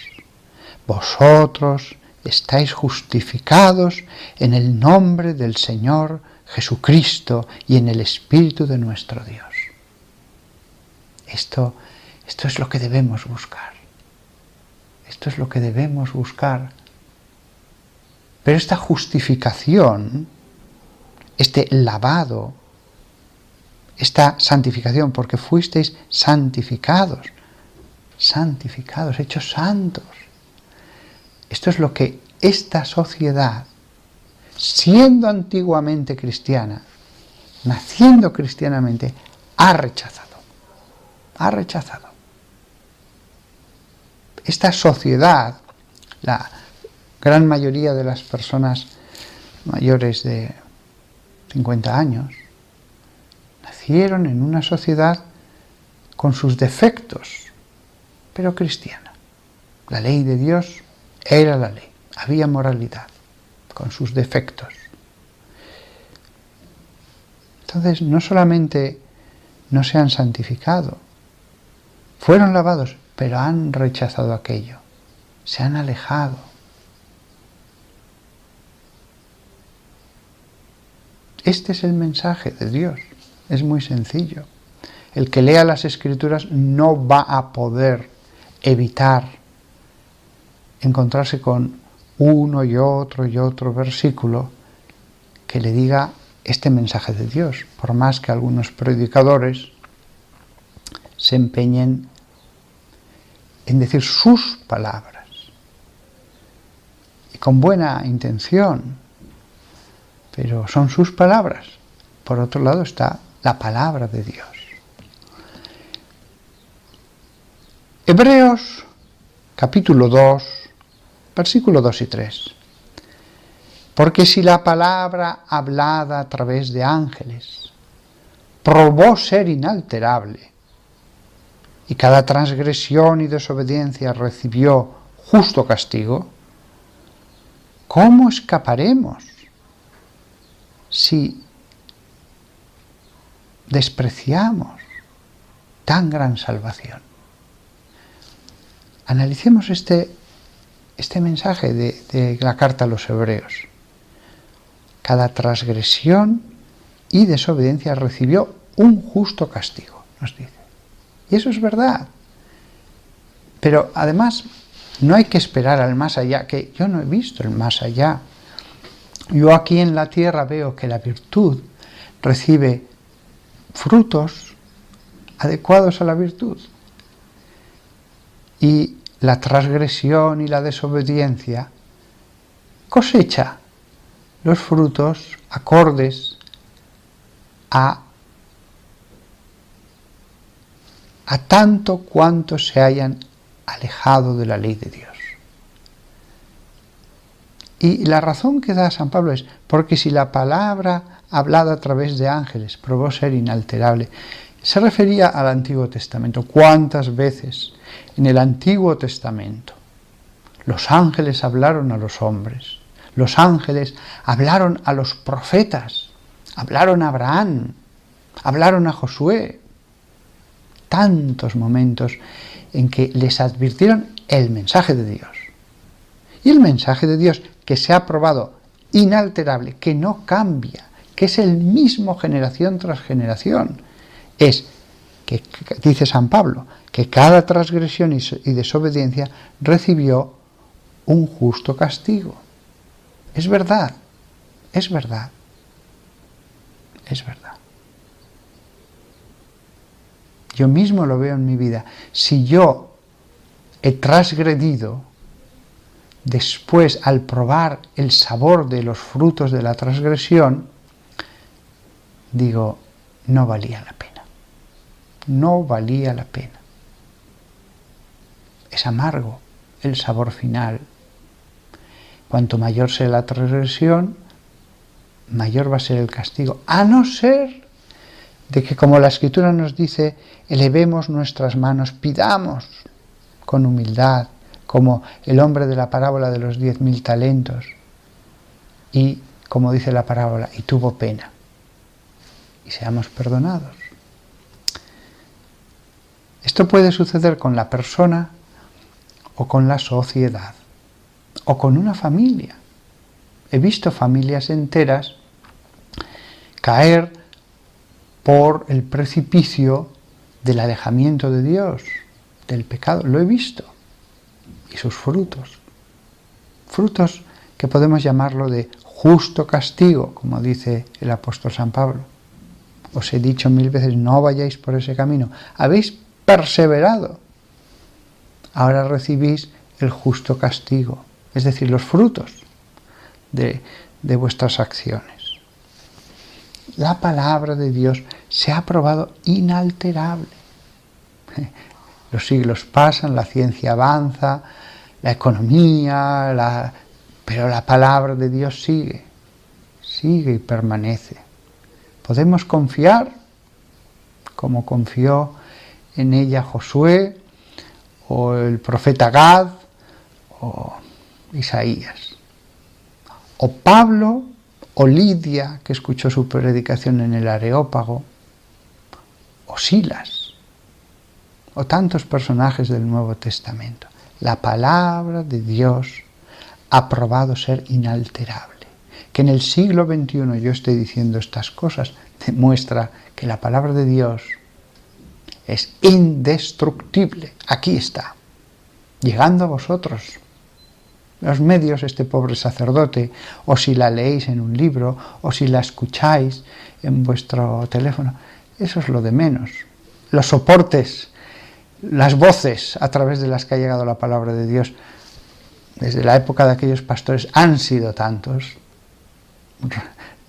Vosotros estáis justificados en el nombre del Señor Jesucristo y en el Espíritu de nuestro Dios. Esto es lo que debemos buscar. Esto es lo que debemos buscar. Pero esta justificación, este lavado, esta santificación, porque fuisteis santificados, hechos santos. Esto es lo que esta sociedad, siendo antiguamente cristiana, naciendo cristianamente, ha rechazado. Ha rechazado. Esta sociedad, la gran mayoría de las personas mayores de 50 años, nacieron en una sociedad con sus defectos, pero cristiana. La ley de Dios era la ley, había moralidad, con sus defectos. Entonces, no solamente no se han santificado, fueron lavados, pero han rechazado aquello, se han alejado. Este es el mensaje de Dios, es muy sencillo. El que lea las Escrituras no va a poder evitar encontrarse con uno y otro versículo que le diga este mensaje de Dios, por más que algunos predicadores se empeñen en decir sus palabras y con buena intención, pero son sus palabras. Por otro lado está la palabra de Dios. Hebreos capítulo 2, versículo 2 y 3. Porque si la palabra hablada a través de ángeles probó ser inalterable, y cada transgresión y desobediencia recibió justo castigo, ¿cómo escaparemos si despreciamos tan gran salvación? Analicemos este mensaje de la carta a los Hebreos. Cada transgresión y desobediencia recibió un justo castigo, nos dice. Y eso es verdad. Pero además no hay que esperar al más allá, que yo no he visto el más allá. Yo aquí en la tierra veo que la virtud recibe frutos adecuados a la virtud. Y la transgresión y la desobediencia cosecha los frutos acordes a tanto cuanto se hayan alejado de la ley de Dios. Y la razón que da San Pablo es porque si la palabra hablada a través de ángeles probó ser inalterable, se refería al Antiguo Testamento. ¿Cuántas veces en el Antiguo Testamento los ángeles hablaron a los hombres? Los ángeles hablaron a los profetas, hablaron a Abraham, hablaron a Josué. Tantos momentos en que les advirtieron el mensaje de Dios. Y el mensaje de Dios que se ha probado inalterable, que no cambia, que es el mismo generación tras generación, es que, dice San Pablo, que cada transgresión y desobediencia recibió un justo castigo. Es verdad, es verdad, es verdad. Yo mismo lo veo en mi vida. Si yo he transgredido, después al probar el sabor de los frutos de la transgresión, digo, no valía la pena. No valía la pena. Es amargo el sabor final. Cuanto mayor sea la transgresión, mayor va a ser el castigo. A no ser de que, como la Escritura nos dice, elevemos nuestras manos, pidamos con humildad, como el hombre de la parábola de los 10.000 talentos, y como dice la parábola, y tuvo pena, y seamos perdonados. Esto puede suceder con la persona, o con la sociedad, o con una familia. He visto familias enteras caer por el precipicio del alejamiento de Dios, del pecado. Lo he visto. Y sus frutos. Frutos que podemos llamarlo de justo castigo, como dice el apóstol San Pablo. Os he dicho 1000 veces, no vayáis por ese camino. Habéis perseverado. Ahora recibís el justo castigo, es decir, los frutos de vuestras acciones. La palabra de Dios se ha probado inalterable. Los siglos pasan, la ciencia avanza, la economía, pero la palabra de Dios sigue y permanece. Podemos confiar, como confió en ella Josué, o el profeta Gad, o Isaías, o Pablo, o Lidia, que escuchó su predicación en el Areópago, o Silas, o tantos personajes del Nuevo Testamento. La palabra de Dios ha probado ser inalterable. Que en el siglo XXI yo esté diciendo estas cosas demuestra que la palabra de Dios es indestructible. Aquí está, llegando a vosotros. Los medios, este pobre sacerdote, o si la leéis en un libro, o si la escucháis en vuestro teléfono, eso es lo de menos. Los soportes, las voces a través de las que ha llegado la palabra de Dios, desde la época de aquellos pastores, han sido tantos,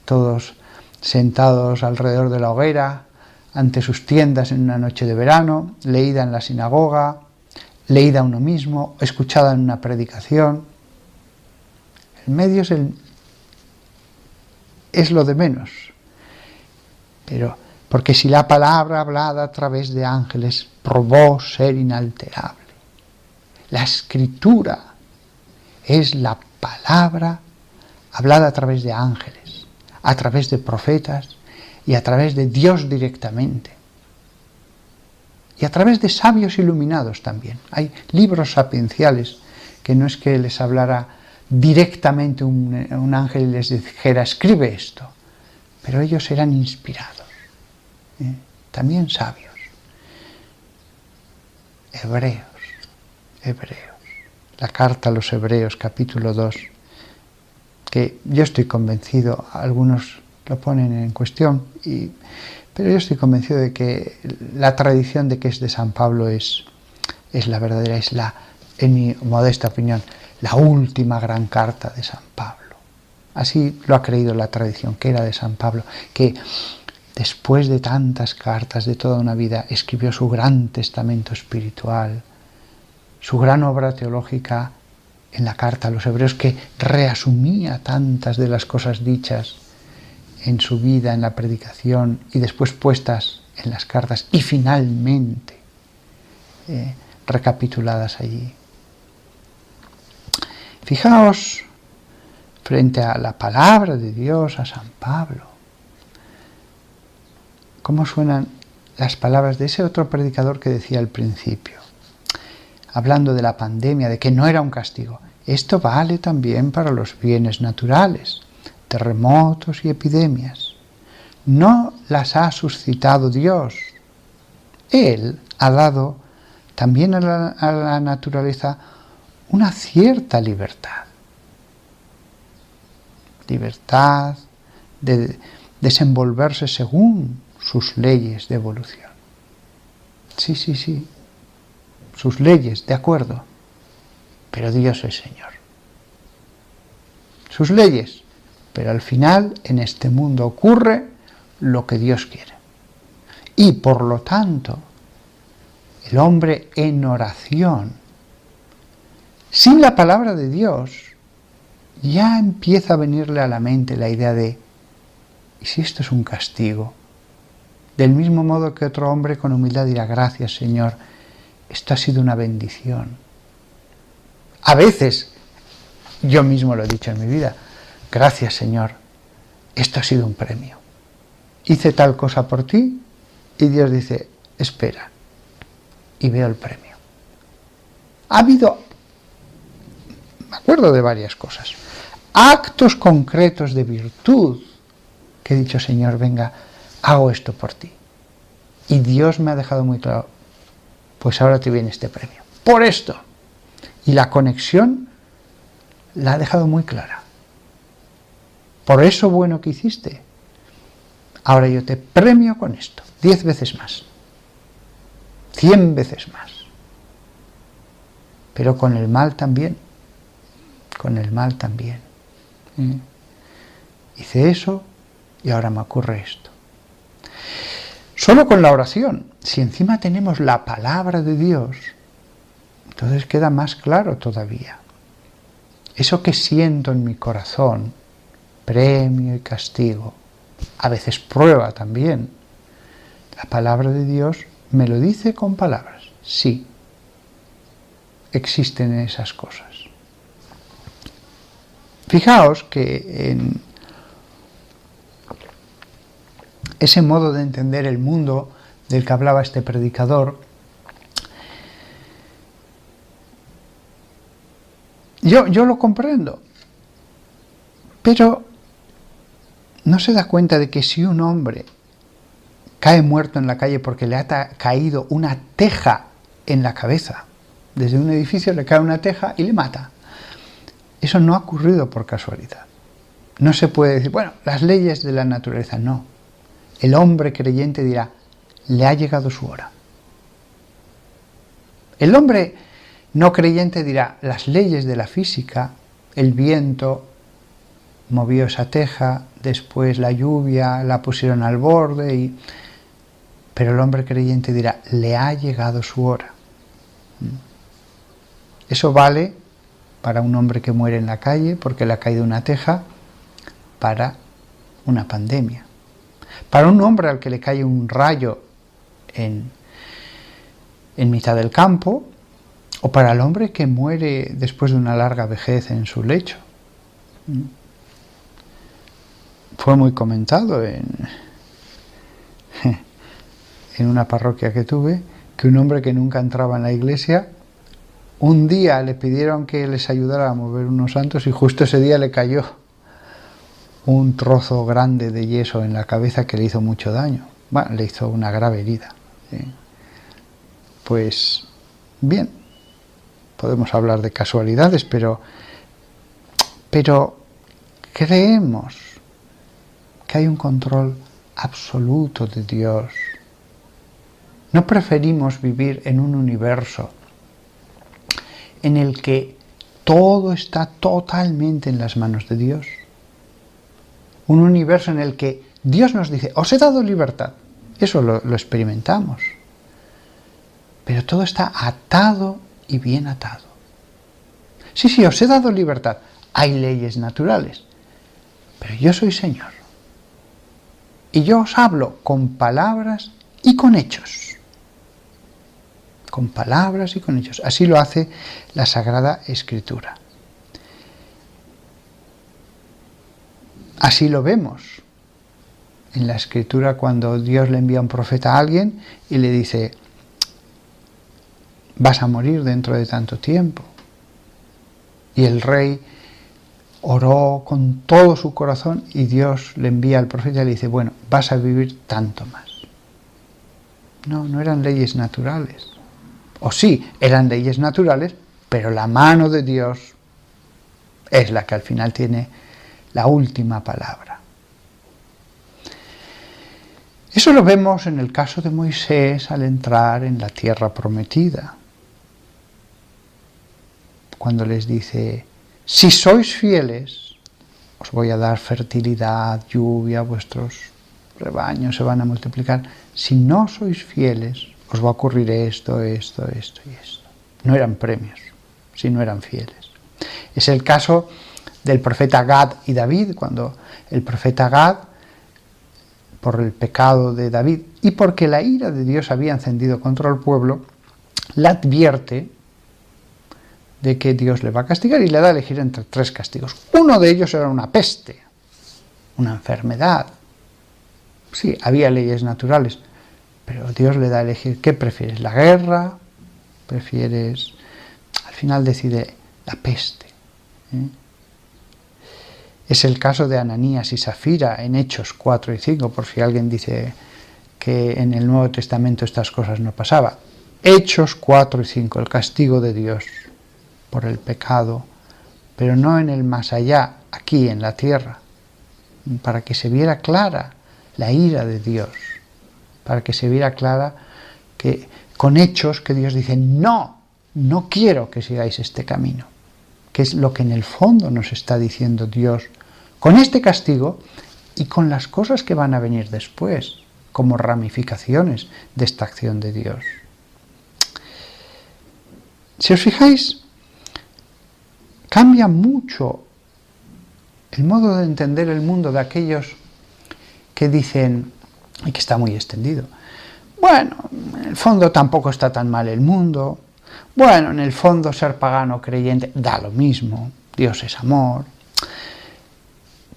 todos sentados alrededor de la hoguera, ante sus tiendas en una noche de verano, leída en la sinagoga, leída uno mismo, escuchada en una predicación. El medio es lo de menos, pero Porque si la palabra hablada a través de ángeles probó ser inalterable, la Escritura es la palabra hablada a través de ángeles, a través de profetas y a través de Dios directamente. Y a través de sabios iluminados también. Hay libros sapienciales que no es que les hablara directamente un ángel y les dijera, escribe esto, pero ellos eran inspirados, también sabios. Hebreos, la carta a los Hebreos, capítulo 2, que yo estoy convencido, algunos lo ponen en cuestión, pero yo estoy convencido de que la tradición de que es de San Pablo es la verdadera, en mi modesta opinión, la última gran carta de San Pablo. Así lo ha creído la tradición, que era de San Pablo, que después de tantas cartas, de toda una vida, escribió su gran testamento espiritual, su gran obra teológica en la carta a los Hebreos, que reasumía tantas de las cosas dichas en su vida, en la predicación, y después puestas en las cartas, y finalmente recapituladas allí. Fijaos, frente a la palabra de Dios, a San Pablo, cómo suenan las palabras de ese otro predicador que decía al principio, hablando de la pandemia, de que no era un castigo. Esto vale también para los bienes naturales, terremotos y epidemias. No las ha suscitado Dios. Él ha dado también a la naturaleza una cierta libertad. Libertad de desenvolverse según sus leyes de evolución. Sí, sus leyes, de acuerdo, pero Dios es Señor. Sus leyes, pero al final en este mundo ocurre lo que Dios quiere. Y por lo tanto, el hombre en oración, sin la palabra de Dios, ya empieza a venirle a la mente la idea de, ¿y si esto es un castigo? Del mismo modo que otro hombre con humildad dirá, gracias Señor, esto ha sido una bendición. A veces, yo mismo lo he dicho en mi vida, gracias Señor, esto ha sido un premio. Hice tal cosa por ti y Dios dice, espera, y veo el premio. Ha habido, me acuerdo de varias cosas, actos concretos de virtud que he dicho, Señor, venga, hago esto por ti. Y Dios me ha dejado muy claro, pues ahora te viene este premio. Por esto. Y la conexión la ha dejado muy clara. Por eso bueno que hiciste. Ahora yo te premio con esto. 10 veces más. 100 veces más. Pero con el mal también. Con el mal también. Hice eso y ahora me ocurre esto. Solo con la oración, si encima tenemos la palabra de Dios, entonces queda más claro todavía. Eso que siento en mi corazón, premio y castigo, a veces prueba también. La palabra de Dios me lo dice con palabras. Sí, existen esas cosas. Fijaos que en ese modo de entender el mundo del que hablaba este predicador, yo lo comprendo, pero no se da cuenta de que si un hombre cae muerto en la calle porque le ha caído una teja en la cabeza, desde un edificio le cae una teja y le mata, eso no ha ocurrido por casualidad. No se puede decir, bueno, las leyes de la naturaleza, no. El hombre creyente dirá, le ha llegado su hora. El hombre no creyente dirá, las leyes de la física, el viento movió esa teja, después la lluvia la pusieron al borde, pero el hombre creyente dirá, le ha llegado su hora. Eso vale para un hombre que muere en la calle porque le ha caído una teja, para una pandemia. Para un hombre al que le cae un rayo en mitad del campo, o para el hombre que muere después de una larga vejez en su lecho. Fue muy comentado en una parroquia que tuve, que un hombre que nunca entraba en la iglesia, un día le pidieron que les ayudara a mover unos santos y justo ese día le cayó un trozo grande de yeso en la cabeza que le hizo mucho daño. Bueno, le hizo una grave herida. Pues bien, podemos hablar de casualidades, pero creemos que hay un control absoluto de Dios. No preferimos vivir en un universo en el que todo está totalmente en las manos de Dios. Un universo en el que Dios nos dice, os he dado libertad. Eso lo experimentamos. Pero todo está atado y bien atado. Sí, os he dado libertad. Hay leyes naturales. Pero yo soy Señor. Y yo os hablo con palabras y con hechos. Con palabras y con hechos. Así lo hace la Sagrada Escritura. Así lo vemos en la Escritura cuando Dios le envía un profeta a alguien y le dice, vas a morir dentro de tanto tiempo. Y el rey oró con todo su corazón y Dios le envía al profeta y le dice, bueno, vas a vivir tanto más. No eran leyes naturales. O sí, eran leyes naturales, pero la mano de Dios es la que al final tiene la última palabra. Eso lo vemos en el caso de Moisés al entrar en la tierra prometida. Cuando les dice, si sois fieles, os voy a dar fertilidad, lluvia, vuestros rebaños se van a multiplicar. Si no sois fieles, os va a ocurrir esto y esto. No eran premios, si no eran fieles. Es el caso del profeta Gad y David, cuando el profeta Gad, por el pecado de David y porque la ira de Dios había encendido contra el pueblo, le advierte de que Dios le va a castigar y le da a elegir entre 3 castigos. Uno de ellos era una peste, una enfermedad. Sí, había leyes naturales, pero Dios le da a elegir, ¿qué prefieres? ¿La guerra? ¿Prefieres? Al final decide la peste. Es el caso de Ananías y Safira en Hechos 4 y 5, por si alguien dice que en el Nuevo Testamento estas cosas no pasaban. Hechos 4 y 5, el castigo de Dios por el pecado, pero no en el más allá, aquí en la tierra, para que se viera clara la ira de Dios, para que se viera clara que con hechos que Dios dice, no quiero que sigáis este camino, que es lo que en el fondo nos está diciendo Dios con este castigo y con las cosas que van a venir después, como ramificaciones de esta acción de Dios. Si os fijáis, cambia mucho el modo de entender el mundo de aquellos que dicen, y que está muy extendido, bueno, en el fondo tampoco está tan mal el mundo, bueno, en el fondo ser pagano o creyente da lo mismo, Dios es amor,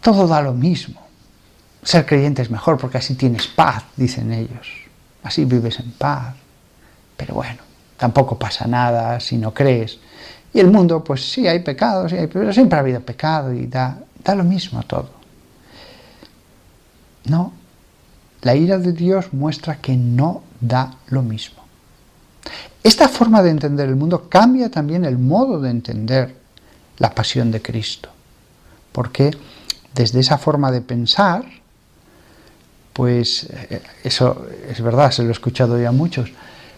todo da lo mismo, ser creyente es mejor porque así tienes paz, dicen ellos, así vives en paz, pero bueno, tampoco pasa nada si no crees. Y el mundo, pues sí, hay pecados, pero siempre ha habido pecado y da lo mismo todo. No, la ira de Dios muestra que no da lo mismo. Esta forma de entender el mundo cambia también el modo de entender la pasión de Cristo. Porque desde esa forma de pensar, pues eso es verdad, se lo he escuchado ya a muchos,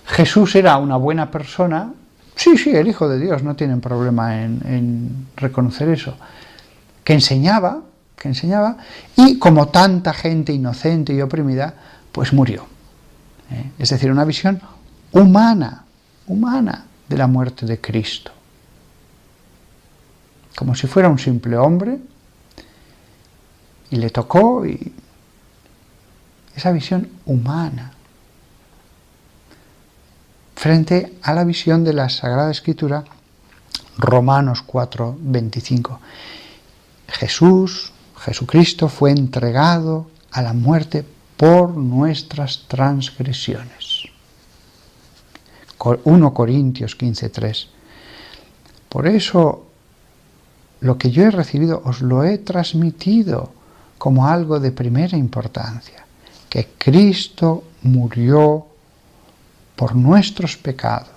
Jesús era una buena persona. Sí, el Hijo de Dios, no tienen problema en reconocer eso. Que enseñaba, y como tanta gente inocente y oprimida, pues murió. Es decir, una visión humana de la muerte de Cristo. Como si fuera un simple hombre, y le tocó, y esa visión humana, frente a la visión de la Sagrada Escritura, Romanos 4:25. Jesucristo fue entregado a la muerte por nuestras transgresiones. 1 Corintios 15:3. Por eso, lo que yo he recibido os lo he transmitido como algo de primera importancia, que Cristo murió por nuestros pecados,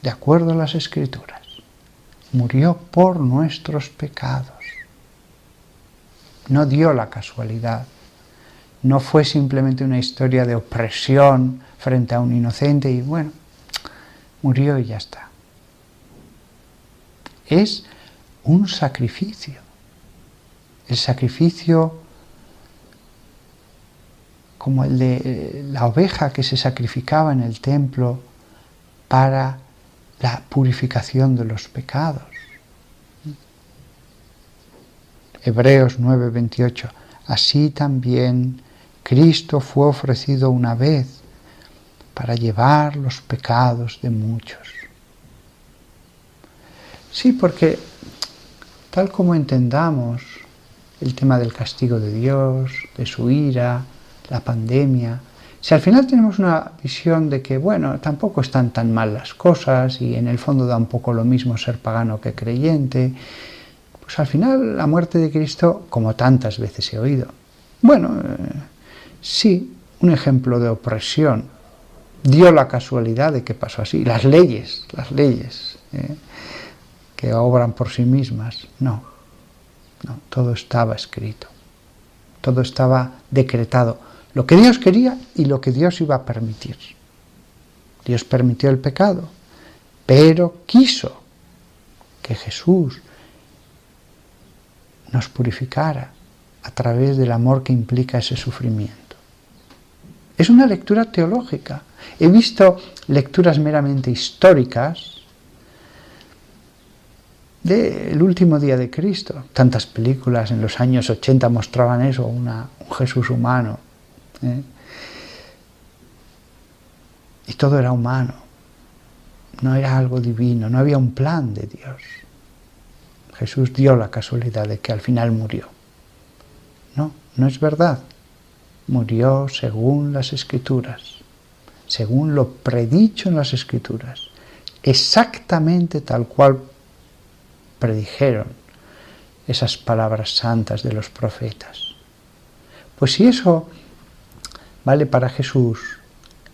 de acuerdo a las Escrituras. Murió por nuestros pecados. No dio la casualidad. No fue simplemente una historia de opresión frente a un inocente y bueno, murió y ya está. Es un sacrificio. El sacrificio como el de la oveja que se sacrificaba en el templo para la purificación de los pecados. Hebreos 9:28. Así también Cristo fue ofrecido una vez para llevar los pecados de muchos. Sí, porque tal como entendamos el tema del castigo de Dios, de su ira, la pandemia, si al final tenemos una visión de que, bueno, tampoco están tan mal las cosas y en el fondo da un poco lo mismo ser pagano que creyente, pues al final la muerte de Cristo, como tantas veces he oído, bueno, sí, un ejemplo de opresión, dio la casualidad de que pasó así, las leyes, que obran por sí mismas, no, todo estaba escrito, todo estaba decretado, lo que Dios quería y lo que Dios iba a permitir. Dios permitió el pecado, pero quiso que Jesús nos purificara a través del amor que implica ese sufrimiento. Es una lectura teológica. He visto lecturas meramente históricas del último día de Cristo. Tantas películas en los años 80 mostraban eso, un Jesús humano. Y todo era humano. No era algo divino, no había un plan de Dios. Jesús dio la casualidad de que al final murió. No es verdad. Murió según las Escrituras, según lo predicho en las Escrituras, exactamente tal cual predijeron esas palabras santas de los profetas. Pues si eso vale para Jesús,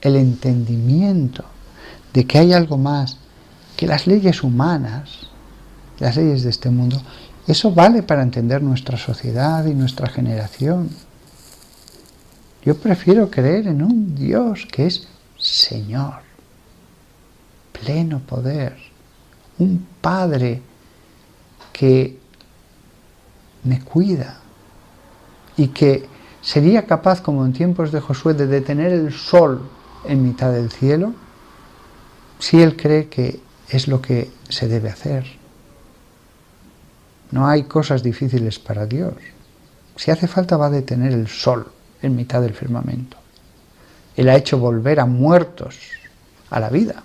el entendimiento de que hay algo más que las leyes humanas, las leyes de este mundo, eso vale para entender nuestra sociedad y nuestra generación. Yo prefiero creer en un Dios que es Señor, pleno poder, un Padre que me cuida y que sería capaz, como en tiempos de Josué, de detener el sol en mitad del cielo, si Él cree que es lo que se debe hacer. No hay cosas difíciles para Dios. Si hace falta va a detener el sol en mitad del firmamento. Él ha hecho volver a muertos a la vida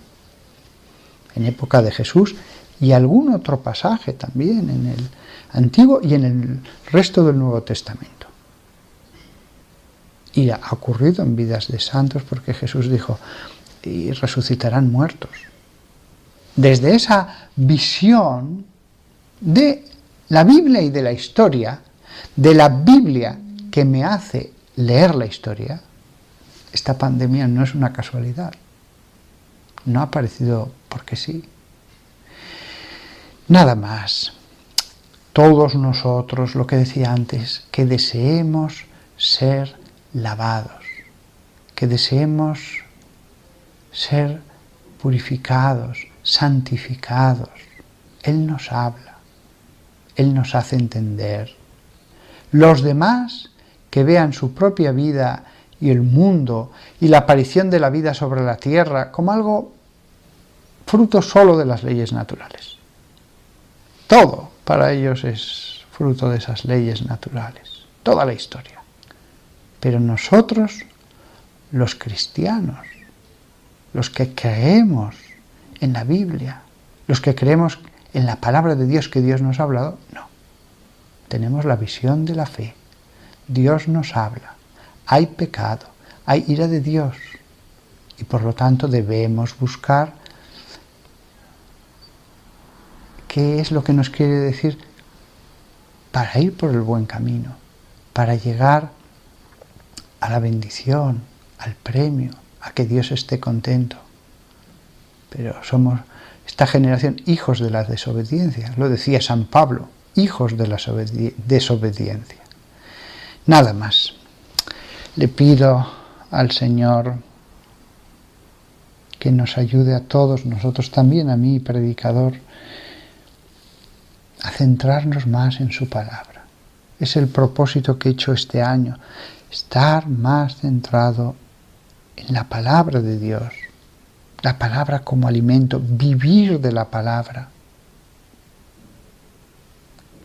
en época de Jesús y algún otro pasaje también en el Antiguo y en el resto del Nuevo Testamento. Y ha ocurrido en vidas de santos porque Jesús dijo, y resucitarán muertos. Desde esa visión de la Biblia y de la historia, de la Biblia que me hace leer la historia, esta pandemia no es una casualidad. No ha aparecido porque sí. Nada más. Todos nosotros, lo que decía antes, que deseemos ser lavados, que deseemos ser purificados, santificados. Él nos habla, Él nos hace entender. Los demás que vean su propia vida y el mundo y la aparición de la vida sobre la tierra como algo fruto solo de las leyes naturales. Todo para ellos es fruto de esas leyes naturales, toda la historia. Pero nosotros los cristianos, los que creemos en la Biblia, los que creemos en la palabra de Dios que Dios nos ha hablado, no. Tenemos la visión de la fe. Dios nos habla. Hay pecado, hay ira de Dios. Y por lo tanto debemos buscar qué es lo que nos quiere decir para ir por el buen camino, para llegar a la bendición, al premio, a que Dios esté contento. Pero somos esta generación hijos de la desobediencia, lo decía San Pablo, hijos de la desobediencia. Nada más. Le pido al Señor que nos ayude a todos, nosotros también, a mí, predicador, a centrarnos más en su palabra. Es el propósito que he hecho este año, estar más centrado en la palabra de Dios, la palabra como alimento, vivir de la palabra.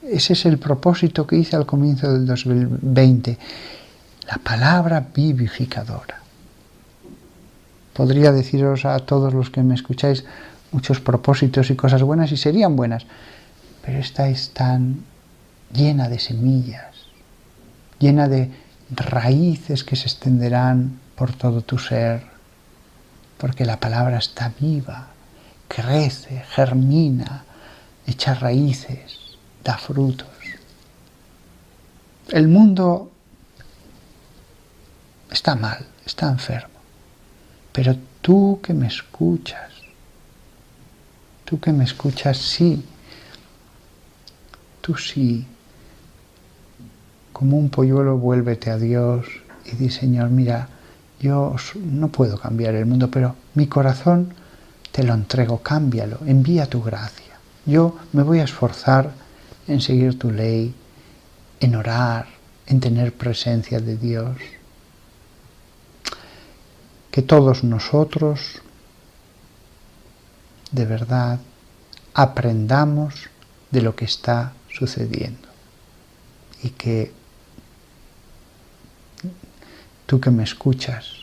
Ese es el propósito que hice al comienzo del 2020, la palabra vivificadora. Podría deciros a todos los que me escucháis muchos propósitos y cosas buenas, y serían buenas, pero esta es tan llena de semillas, llena de raíces que se extenderán por todo tu ser, porque la palabra está viva, crece, germina, echa raíces, da frutos. El mundo está mal, está enfermo, pero tú que me escuchas, sí, tú sí, como un polluelo vuélvete a Dios y di: Señor, mira, yo no puedo cambiar el mundo, pero mi corazón te lo entrego, cámbialo, envía tu gracia. Yo me voy a esforzar en seguir tu ley, en orar, en tener presencia de Dios. Que todos nosotros, de verdad, aprendamos de lo que está sucediendo. Y que tú que me escuchas,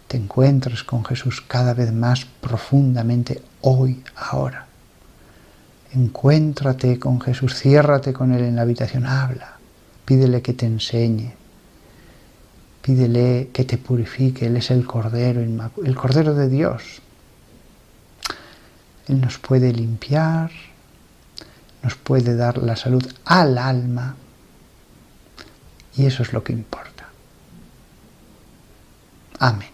te encuentres con Jesús cada vez más profundamente hoy, ahora. Encuéntrate con Jesús, ciérrate con Él en la habitación, habla, pídele que te enseñe, pídele que te purifique. Él es el Cordero, el Cordero de Dios. Él nos puede limpiar, nos puede dar la salud al alma, y eso es lo que importa. Amén.